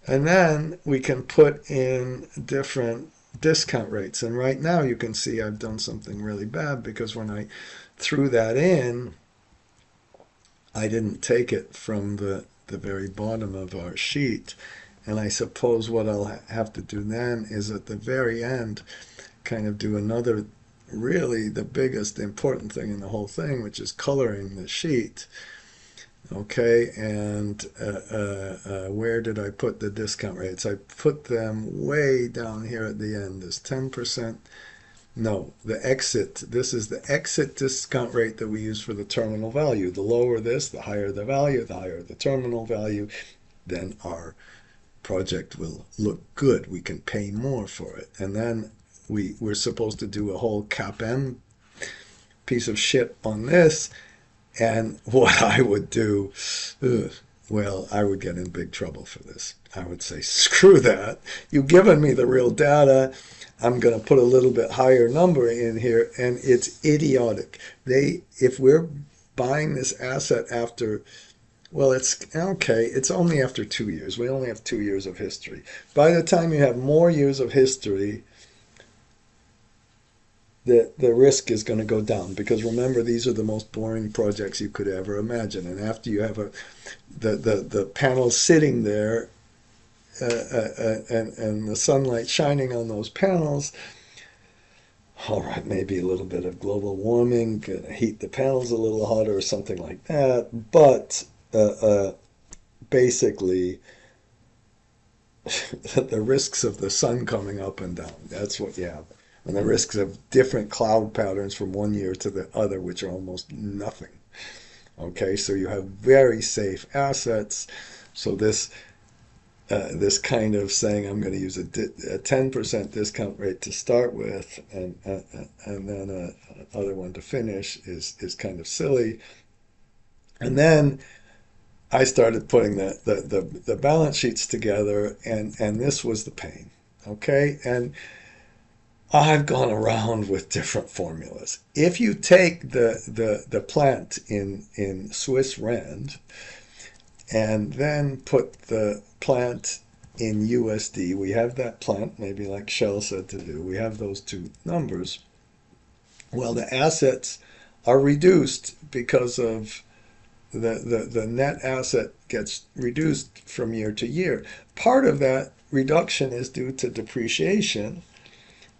And then we can put in different discount rates. And right now you can see I've done something really bad, because when I threw that in, I didn't take it from the very bottom of our sheet. And I suppose what I'll have to do then is at the very end kind of do another, really the biggest important thing in the whole thing, which is coloring the sheet. Okay, and where did I put the discount rates? I put them way down here at the end. There's 10%. No, the exit. This is the exit discount rate that we use for the terminal value. The lower this, the higher the value, the higher the terminal value, then our project will look good. We can pay more for it. And then we're supposed to do a whole CAPM piece of shit on this. And what I would do, well, I would get in big trouble for this. I would say, screw that. You've given me the real data. I'm going to put a little bit higher number in here, and it's idiotic. If we're buying this asset after, well, it's okay. It's only after 2 years. We only have 2 years of history. By the time you have more years of history, the risk is going to go down, because remember, these are the most boring projects you could ever imagine. And after you have the panels sitting there and the sunlight shining on those panels, all right, maybe a little bit of global warming, gonna heat the panels a little hotter or something like that. But basically, the risks of the sun coming up and down, that's what you have. And the risks of different cloud patterns from one year to the other, which are almost nothing. Okay, so you have very safe assets. So this kind of saying I'm going to use a 10% discount rate to start with, and then another one to finish is kind of silly. And then I started putting the balance sheets together, and this was the pain. Okay, and I've gone around with different formulas. If you take the plant in Swiss rand and then put the plant in USD, we have that plant, maybe like Shell said to do, we have those two numbers. Well, the assets are reduced because of the net asset gets reduced from year to year. Part of that reduction is due to depreciation,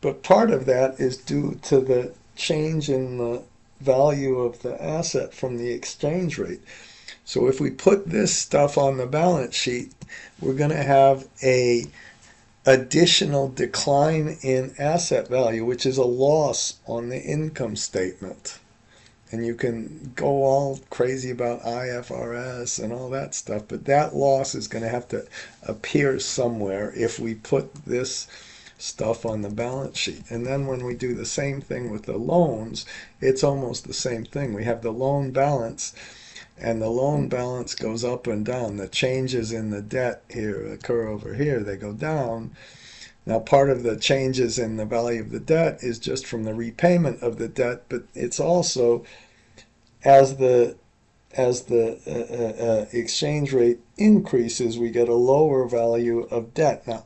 but part of that is due to the change in the value of the asset from the exchange rate. So if we put this stuff on the balance sheet, we're going to have a additional decline in asset value, which is a loss on the income statement. And you can go all crazy about IFRS and all that stuff, but that loss is going to have to appear somewhere if we put this stuff on the balance sheet. And then when we do the same thing with the loans, it's almost the same thing. We have the loan balance, and the loan balance goes up and down. The changes in the debt here occur over here, they go down. Now, part of the changes in the value of the debt is just from the repayment of the debt, but it's also as the exchange rate increases, we get a lower value of debt. Now,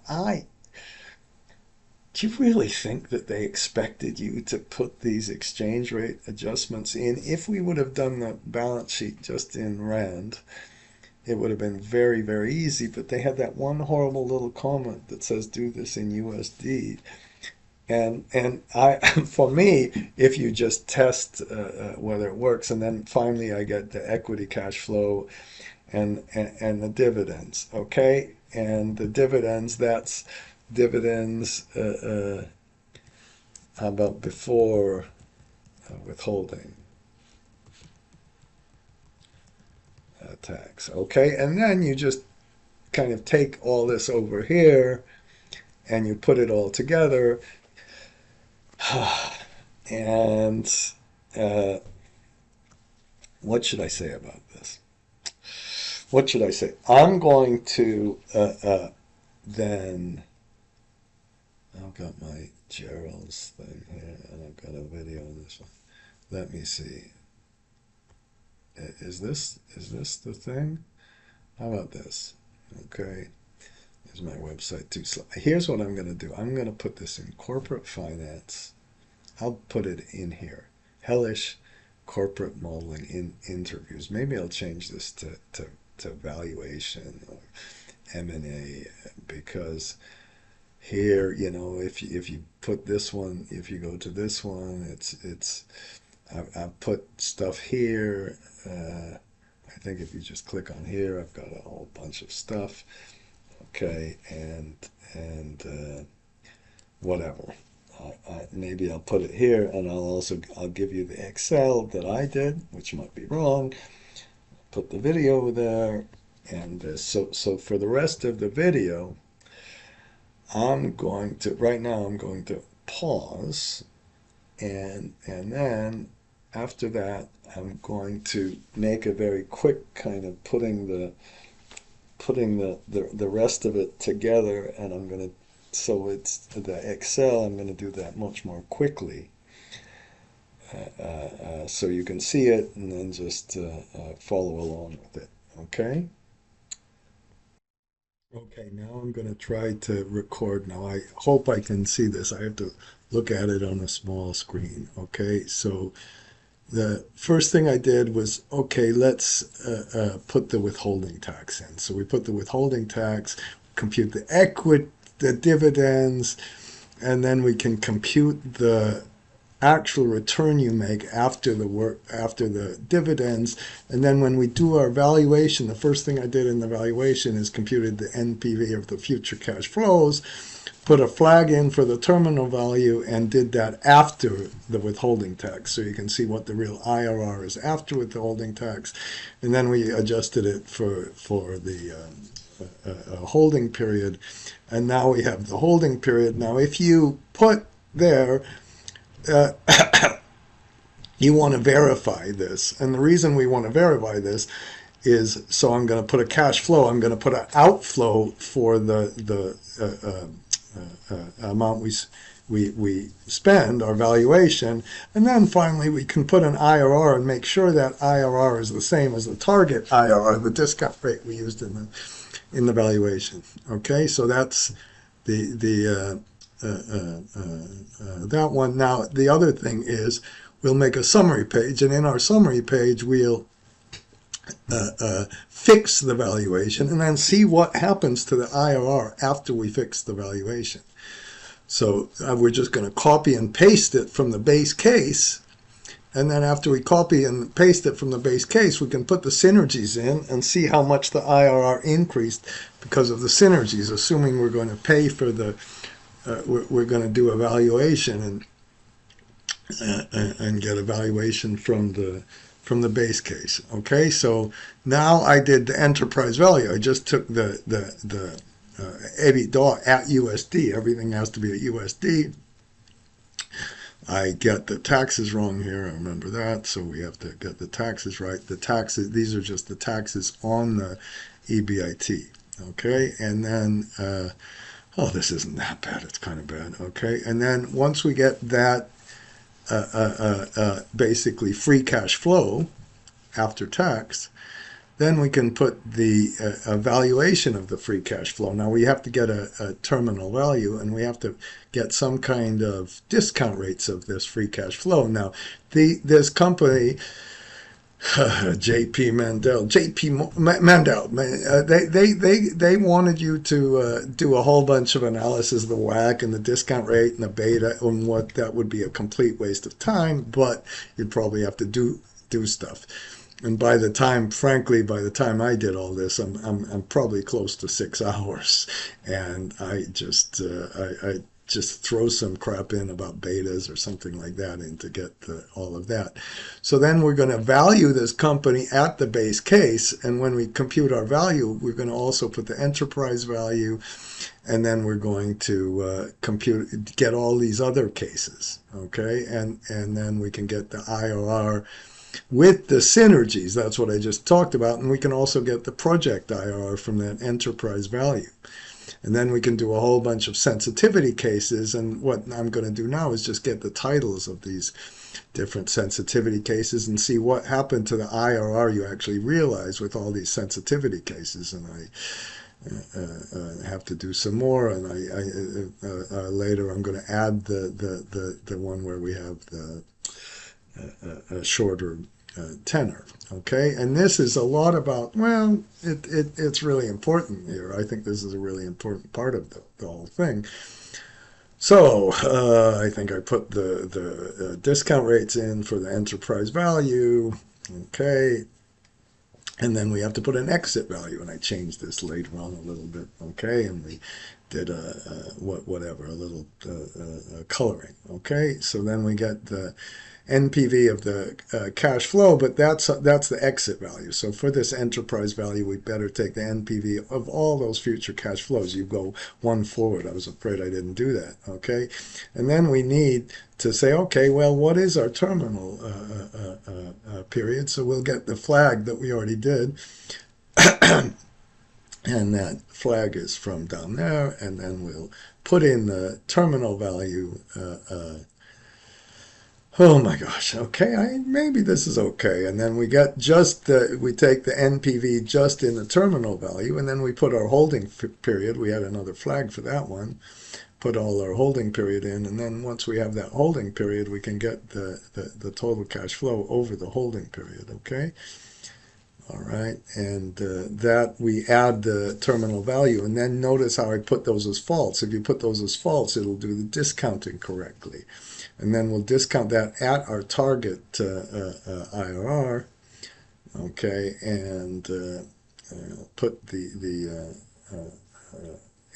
do you really think that they expected you to put these exchange rate adjustments in? If we would have done the balance sheet just in Rand, it would have been very, very easy, but they had that one horrible little comment that says do this in USD. And for me, if you just test whether it works, and then finally I get the equity cash flow and the dividends, okay? And the dividends, that's dividends, how about before withholding tax, okay? And then you just kind of take all this over here and you put it all together. And what should I say about this? What should I say? I'm going to then, I've got my Gerald's thing here, and I've got a video of this one. Let me see. Is this the thing? How about this? Okay. Here's my website too. So here's what I'm going to do. I'm going to put this in corporate finance. I'll put it in here. Hellish corporate modeling in interviews. Maybe I'll change this to valuation or M&A, because here, you know, if you put this one, if you go to this one, I've put stuff here. I think if you just click on here, I've got a whole bunch of stuff. Okay, and whatever. Maybe I'll put it here, and I'll give you the Excel that I did, which might be wrong. Put the video there, and so for the rest of the video, right now I'm going to pause, and then after that I'm going to make a very quick kind of putting the rest of it together, and I'm going to, so it's the Excel, I'm going to do that much more quickly, so you can see it and then just follow along with it. Okay? Okay, now I'm going to try to record. Now I hope I can see this. I have to look at it on a small screen. Okay, so the first thing I did was, okay, let's put the withholding tax in. So we put the withholding tax, compute the dividends, and then we can compute the actual return you make after the dividends. And then when we do our valuation, the first thing I did in the valuation is computed the NPV of the future cash flows, put a flag in for the terminal value, and did that after the withholding tax. So you can see what the real IRR is after withholding tax. And then we adjusted it for the holding period. And now we have the holding period. Now if you put there, you want to verify this. And the reason we want to verify this is, so I'm going to put a cash flow, I'm going to put an outflow for the amount we spend, our valuation, and then finally we can put an IRR and make sure that IRR is the same as the target IRR, the discount rate we used in the valuation. Okay, so that's the that one. Now, the other thing is we'll make a summary page, and in our summary page, we'll fix the valuation and then see what happens to the IRR after we fix the valuation. So we're just going to copy and paste it from the base case. And then after we copy and paste it from the base case, we can put the synergies in and see how much the IRR increased because of the synergies, assuming we're going to pay for the, we're going to do a valuation and get a valuation from the base case. Okay, so now I did the enterprise value. I just took the EBITDA at USD. Everything has to be at USD. I get the taxes wrong here. I remember that. So we have to get the taxes right. The taxes, these are just the taxes on the EBIT. Okay. And then, oh, this isn't that bad. It's kind of bad. Okay. And then once we get that, basically free cash flow after tax, then we can put the valuation of the free cash flow. Now we have to get a terminal value, and we have to get some kind of discount rates of this free cash flow. Now, this company, Mandel, they wanted you to do a whole bunch of analysis of the WACC and the discount rate and the beta, and what that would be a complete waste of time, but you'd probably have to do stuff. And by the time, frankly, by the time I did all this, I'm probably close to 6 hours, and I just throw some crap in about betas or something like that in to get all of that. So then we're going to value this company at the base case, and when we compute our value, we're going to also put the enterprise value, and then we're going to get all these other cases, okay, and then we can get the IRR with the synergies. That's what I just talked about. And we can also get the project IRR from that enterprise value. And then we can do a whole bunch of sensitivity cases. And what I'm going to do now is just get the titles of these different sensitivity cases and see what happened to the IRR you actually realize with all these sensitivity cases. And I have to do some more. And later I'm going to add the one where we have the a shorter tenor. Okay, and this is a lot about, well, it's really important here. I think this is a really important part of the whole thing. So I think I put the discount rates in for the enterprise value. Okay, and then we have to put an exit value, and I changed this later on a little bit. Okay, and we did a little coloring. Okay, so then we get the NPV of the cash flow, but that's the exit value. So for this enterprise value, we better take the NPV of all those future cash flows. You go one forward. I was afraid I didn't do that. Okay, and then we need to say, okay, well, what is our terminal period? So we'll get the flag that we already did. And that flag is from down there, and then we'll put in the terminal value. Oh my gosh, okay, maybe this is okay. And then we get we take the NPV just in the terminal value, and then we put our holding period. We had another flag for that one. Put all our holding period in, and then once we have that holding period, we can get the total cash flow over the holding period, okay? All right, and that we add the terminal value, and then notice how I put those as false. If you put those as false, it'll do the discounting correctly. And then we'll discount that at our target IRR, okay, and put the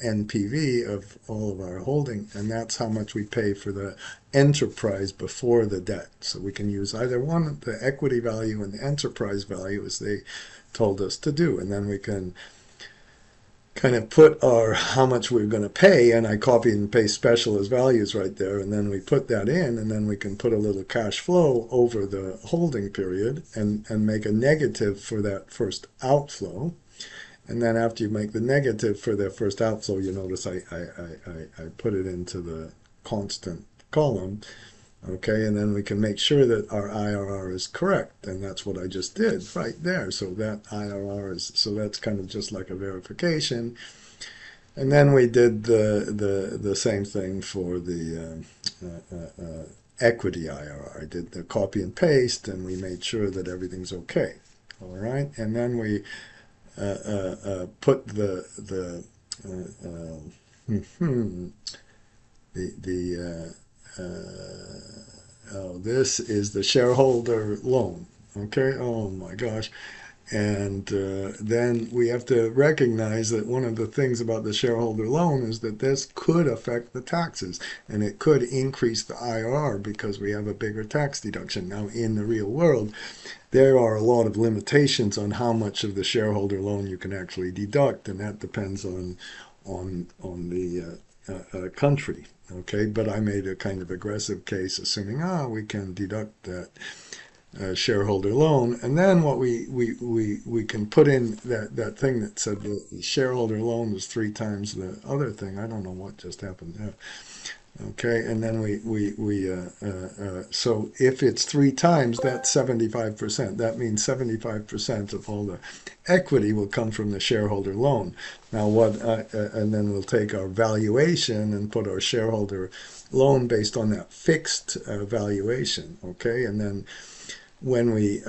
NPV of all of our holding, and that's how much we pay for the enterprise before the debt. So we can use either one, the equity value and the enterprise value, as they told us to do, and then we can kind of put how much we're going to pay, and I copy and paste special as values right there, and then we put that in, and then we can put a little cash flow over the holding period and make a negative for that first outflow. And then after you make the negative for the first outflow, you notice I put it into the constant column. Okay, and then we can make sure that our IRR is correct, and that's what I just did right there. So that IRR so that's kind of just like a verification. And then we did the same thing for the equity IRR. I did the copy and paste, and we made sure that everything's okay. All right, and then we put hmm, the oh, this is the shareholder loan. Okay, oh my gosh. And then we have to recognize that one of the things about the shareholder loan is that this could affect the taxes, and it could increase the IRR because we have a bigger tax deduction. Now, in the real world, there are a lot of limitations on how much of the shareholder loan you can actually deduct, and that depends on the country. Okay, but I made a kind of aggressive case, assuming we can deduct that shareholder loan, and then what we can put in that thing that said the shareholder loan was 3 times the other thing. I don't know what just happened there. Okay, and then so if it's 3 times, that's 75%. That means 75% of all the equity will come from the shareholder loan. Now and then we'll take our valuation and put our shareholder loan based on that fixed valuation. Okay, and then when we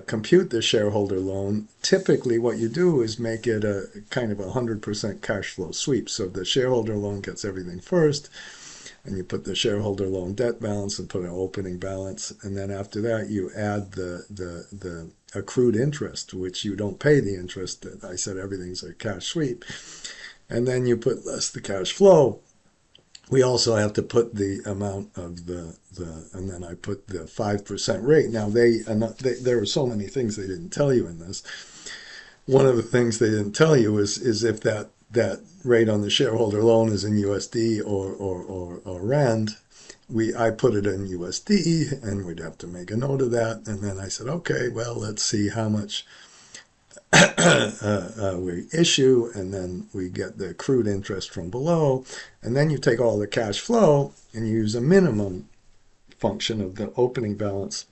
compute the shareholder loan, typically what you do is make it a kind of 100% cash flow sweep. So the shareholder loan gets everything first, and you put the shareholder loan debt balance and put an opening balance, and then after that you add the accrued interest, which you don't pay the interest. I said everything's a cash sweep, and then you put less the cash flow. We also have to put the amount of and then I put the 5% rate. Now there were so many things they didn't tell you in this. One of the things they didn't tell you is if that rate on the shareholder loan is in USD or rand. I put it in USD, and we'd have to make a note of that. And then I said, okay, well, let's see how much we issue, and then we get the accrued interest from below, and then you take all the cash flow and you use a minimum function of the opening balance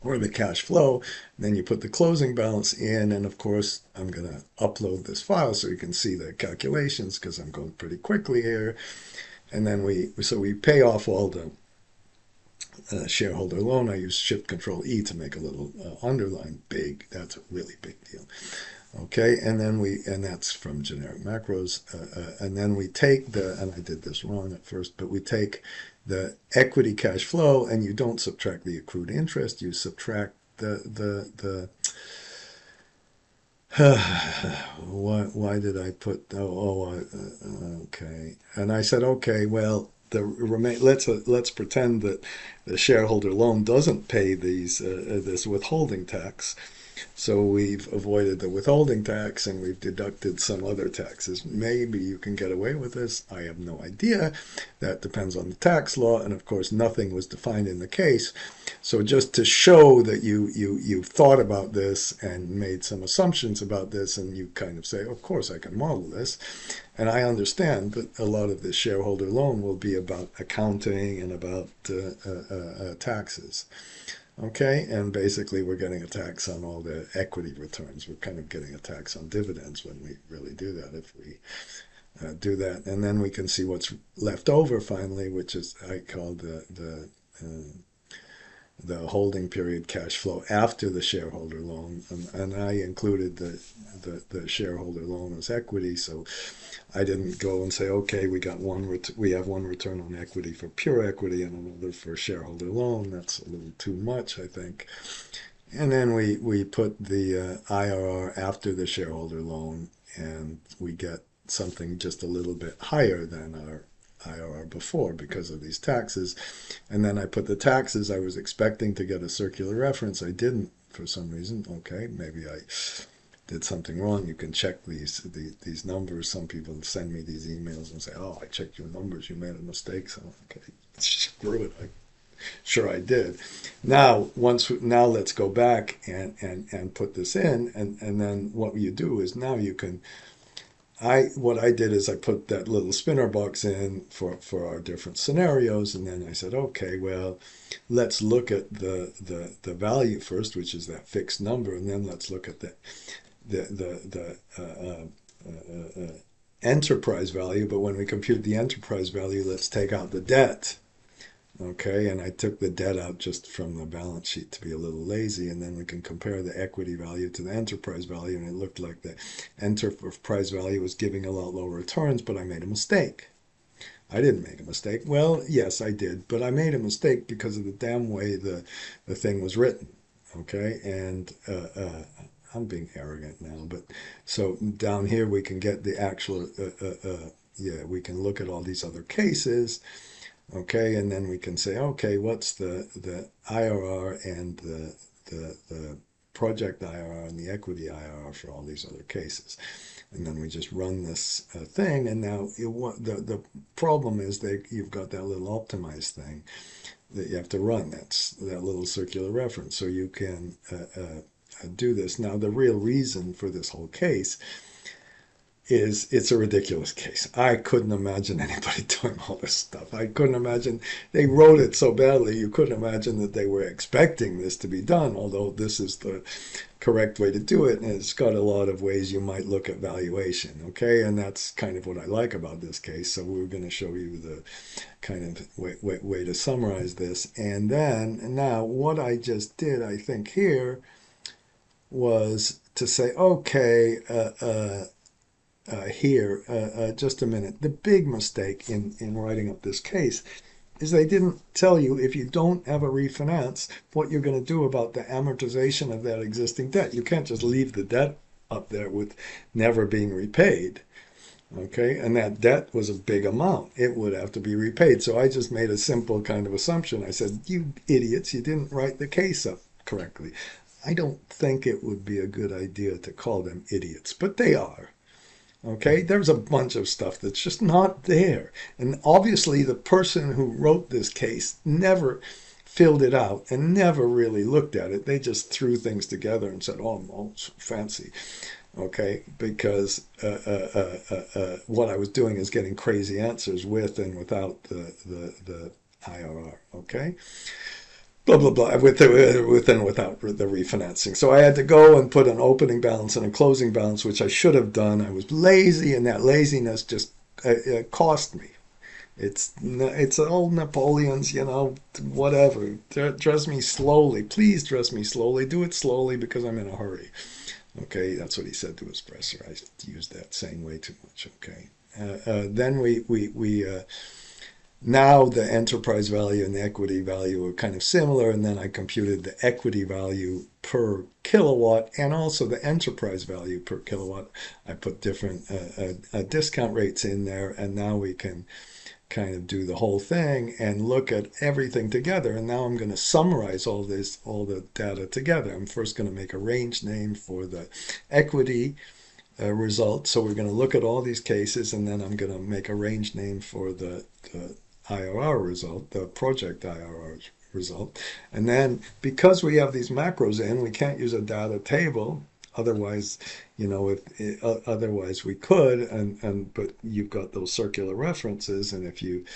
or the cash flow. Then you put the closing balance in, and of course I'm going to upload this file so you can see the calculations because I'm going pretty quickly here. And then we pay off all the shareholder loan. I use Shift Control E to make a little underline big. That's a really big deal. Okay, and that's from generic macros. And then we take and I did this wrong at first, but we take the equity cash flow, and you don't subtract the accrued interest. You subtract the why did I put okay, and I said okay, well, let's pretend that the shareholder loan doesn't pay this withholding tax. So we've avoided the withholding tax, and we've deducted some other taxes. Maybe you can get away with this. I have no idea. That depends on the tax law, and of course nothing was defined in the case. So just to show that you thought about this and made some assumptions about this, and you kind of say, of course I can model this. And I understand that a lot of this shareholder loan will be about accounting and about taxes. Okay, and basically we're getting a tax on all the equity returns. We're kind of getting a tax on dividends when we really do that, if we do that. And then we can see what's left over finally, which is I call the holding period cash flow after the shareholder loan, and I included the shareholder loan as equity. So I didn't go and say, okay, we have one return on equity for pure equity and another for shareholder loan. That's a little too much, I think. And then we put the IRR after the shareholder loan, and we get something just a little bit higher than our IRR before because of these taxes. And then I put the taxes. I was expecting to get a circular reference. I didn't for some reason. Okay, maybe I did something wrong. You can check these numbers. Some people send me these emails and say, oh, I checked your numbers. You made a mistake. So, okay, screw it. Sure I did. Now let's go back and put this in. And then what you do is now you can what I did is I put that little spinner box in for our different scenarios, and then I said, okay, well, let's look at the value first, which is that fixed number, and then let's look at the enterprise value, but when we compute the enterprise value, let's take out the debt. Okay, and I took the debt out just from the balance sheet to be a little lazy, and then we can compare the equity value to the enterprise value, and it looked like the enterprise value was giving a lot lower returns, but I made a mistake. I didn't make a mistake. Well, yes, I did, but I made a mistake because of the damn way the thing was written. Okay, and I'm being arrogant now, but so down here we can get the actual, yeah, we can look at all these other cases. Okay, and then we can say, okay, what's the IRR and the project IRR and the equity IRR for all these other cases. And then we just run this thing, and now the problem is that you've got that little optimized thing that you have to run. That's that little circular reference. So you can do this. Now, the real reason for this whole case is it's a ridiculous case. I couldn't imagine anybody doing all this stuff. I couldn't imagine. They wrote it so badly, you couldn't imagine that they were expecting this to be done, although this is the correct way to do it, and it's got a lot of ways you might look at valuation, okay? And that's kind of what I like about this case. So we're going to show you the kind of way to summarize this. And then, now what I just did, I think here, was to say, okay, just a minute. The big mistake in writing up this case is they didn't tell you, if you don't have a refinance, what you're going to do about the amortization of that existing debt. You can't just leave the debt up there with never being repaid. Okay, and that debt was a big amount. It would have to be repaid. So I just made a simple kind of assumption. I said, you idiots, you didn't write the case up correctly. I don't think it would be a good idea to call them idiots, but they are. Okay, there's a bunch of stuff that's just not there. And obviously the person who wrote this case never filled it out and never really looked at it. They just threw things together and said, oh, so fancy. Okay, because what I was doing is getting crazy answers with and without the IRR. Okay, blah blah blah, with and without the refinancing. So I had to go and put an opening balance and a closing balance, which I should have done. I was lazy, and that laziness just cost me. It's old Napoleon's, whatever. Dress me slowly, please. Dress me slowly. Do it slowly because I'm in a hurry. Okay, that's what he said to his presser. I used that saying way too much. Okay, then we now the enterprise value and the equity value are kind of similar, and then I computed the equity value per kilowatt and also the enterprise value per kilowatt. I put different discount rates in there, and now we can kind of do the whole thing and look at everything together. And now I'm going to summarize all the data together. I'm first going to make a range name for the equity result. So we're going to look at all these cases, and then I'm going to make a range name for the IRR result, the project IRR result. And then because we have these macros in, we can't use a data table. Otherwise, otherwise we could, but you've got those circular references, and if you,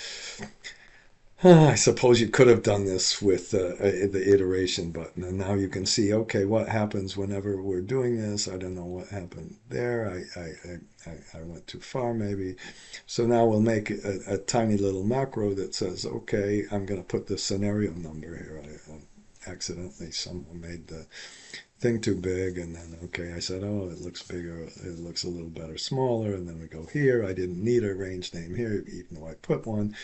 I suppose you could have done this with the iteration button, and now you can see, okay, what happens whenever we're doing this. I don't know what happened there. I went too far maybe. So now we'll make a tiny little macro that says, okay, I'm going to put the scenario number here. Accidentally, someone made the thing too big, and then okay, I said, oh, it looks bigger, it looks a little better smaller, and then we go here. I didn't need a range name here, even though I put one.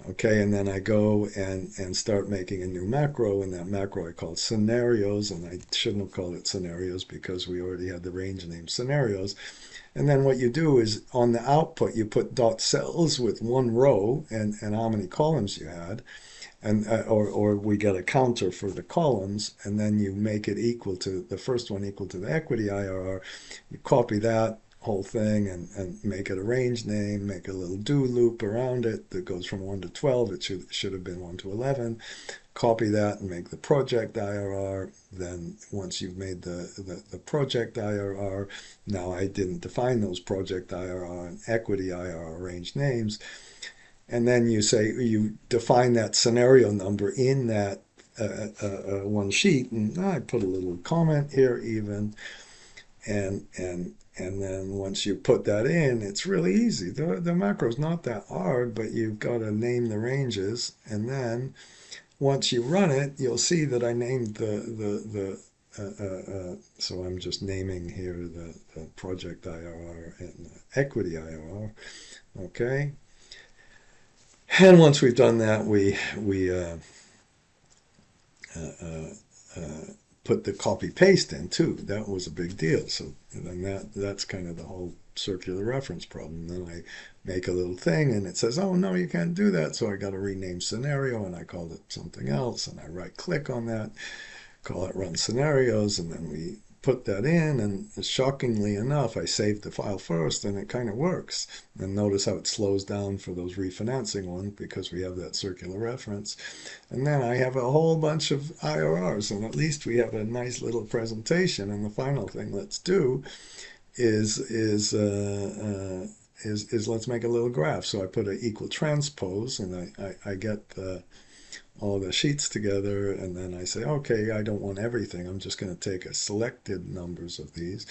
Okay, and then I go and start making a new macro, and that macro I called scenarios, and I shouldn't have called it scenarios because we already had the range name scenarios. And then what you do is on the output you put dot cells with one row and how many columns you had, and or we get a counter for the columns, and then you make it equal to the first one equal to the equity IRR. You copy that whole thing and make it a range name, make a little do loop around it that goes from 1 to 12. It should have been 1 to 11. Copy that and make the project IRR. Then once you've made the project IRR, now I didn't define those project IRR and equity IRR range names. And then you say you define that scenario number in that one sheet, and I put a little comment here even, and And then once you put that in, it's really easy. The macro's not that hard, but you've got to name the ranges. And then once you run it, you'll see that I named so I'm just naming here the project IRR and the equity IRR. Okay. And once we've done that, we uh, uh, put the copy paste in too. That was a big deal. So then that's kind of the whole circular reference problem. Then I make a little thing and it says, oh no, you can't do that. So I got to rename scenario and I called it something else and I right click on that, call it run scenarios, and then we put that in, and shockingly enough I saved the file first and it kind of works. And notice how it slows down for those refinancing ones because we have that circular reference. And then I have a whole bunch of IRRs, and at least we have a nice little presentation. And the final thing let's do is let's make a little graph. So I put an equal transpose, and I get all the sheets together, and then I say, okay, I don't want everything. I'm just going to take a selected numbers of these.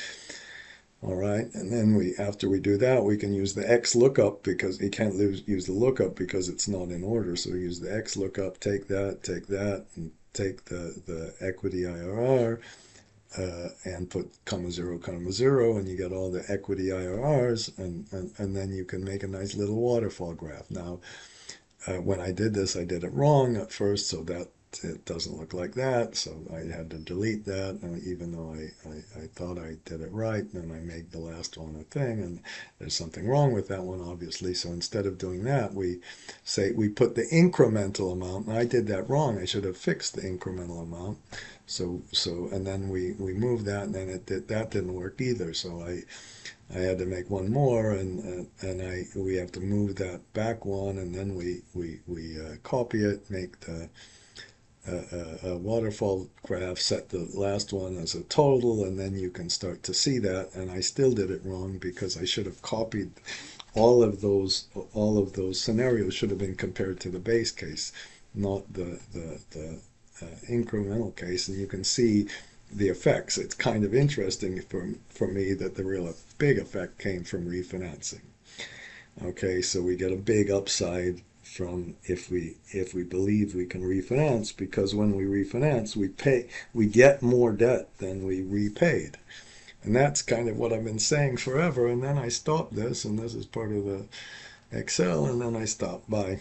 All right, and then after we do that, we can use the X lookup because you can't use the lookup because it's not in order. So we use the X lookup, take that, and take the equity IRR and put comma zero, and you get all the equity IRRs, and then you can make a nice little waterfall graph. Now, when I did this, I did it wrong at first, so that it doesn't look like that. So I had to delete that, even though I thought I did it right. Then I made the last one a thing, and there's something wrong with that one, obviously. So instead of doing that, we put the incremental amount, and I did that wrong. I should have fixed the incremental amount. And then we moved that, and then that didn't work either. So I had to make one more, and we have to move that back one, and then we copy it, make the a waterfall graph, set the last one as a total, and then you can start to see that. And I still did it wrong because I should have copied all of those scenarios should have been compared to the base case, not the incremental case. And you can see the effects. It's kind of interesting for me that the real big effect came from refinancing. Okay, so we get a big upside from if we believe we can refinance, because when we refinance, we get more debt than we repaid. And that's kind of what I've been saying forever. And then I stopped this, and this is part of the Excel, and then I stopped. Bye.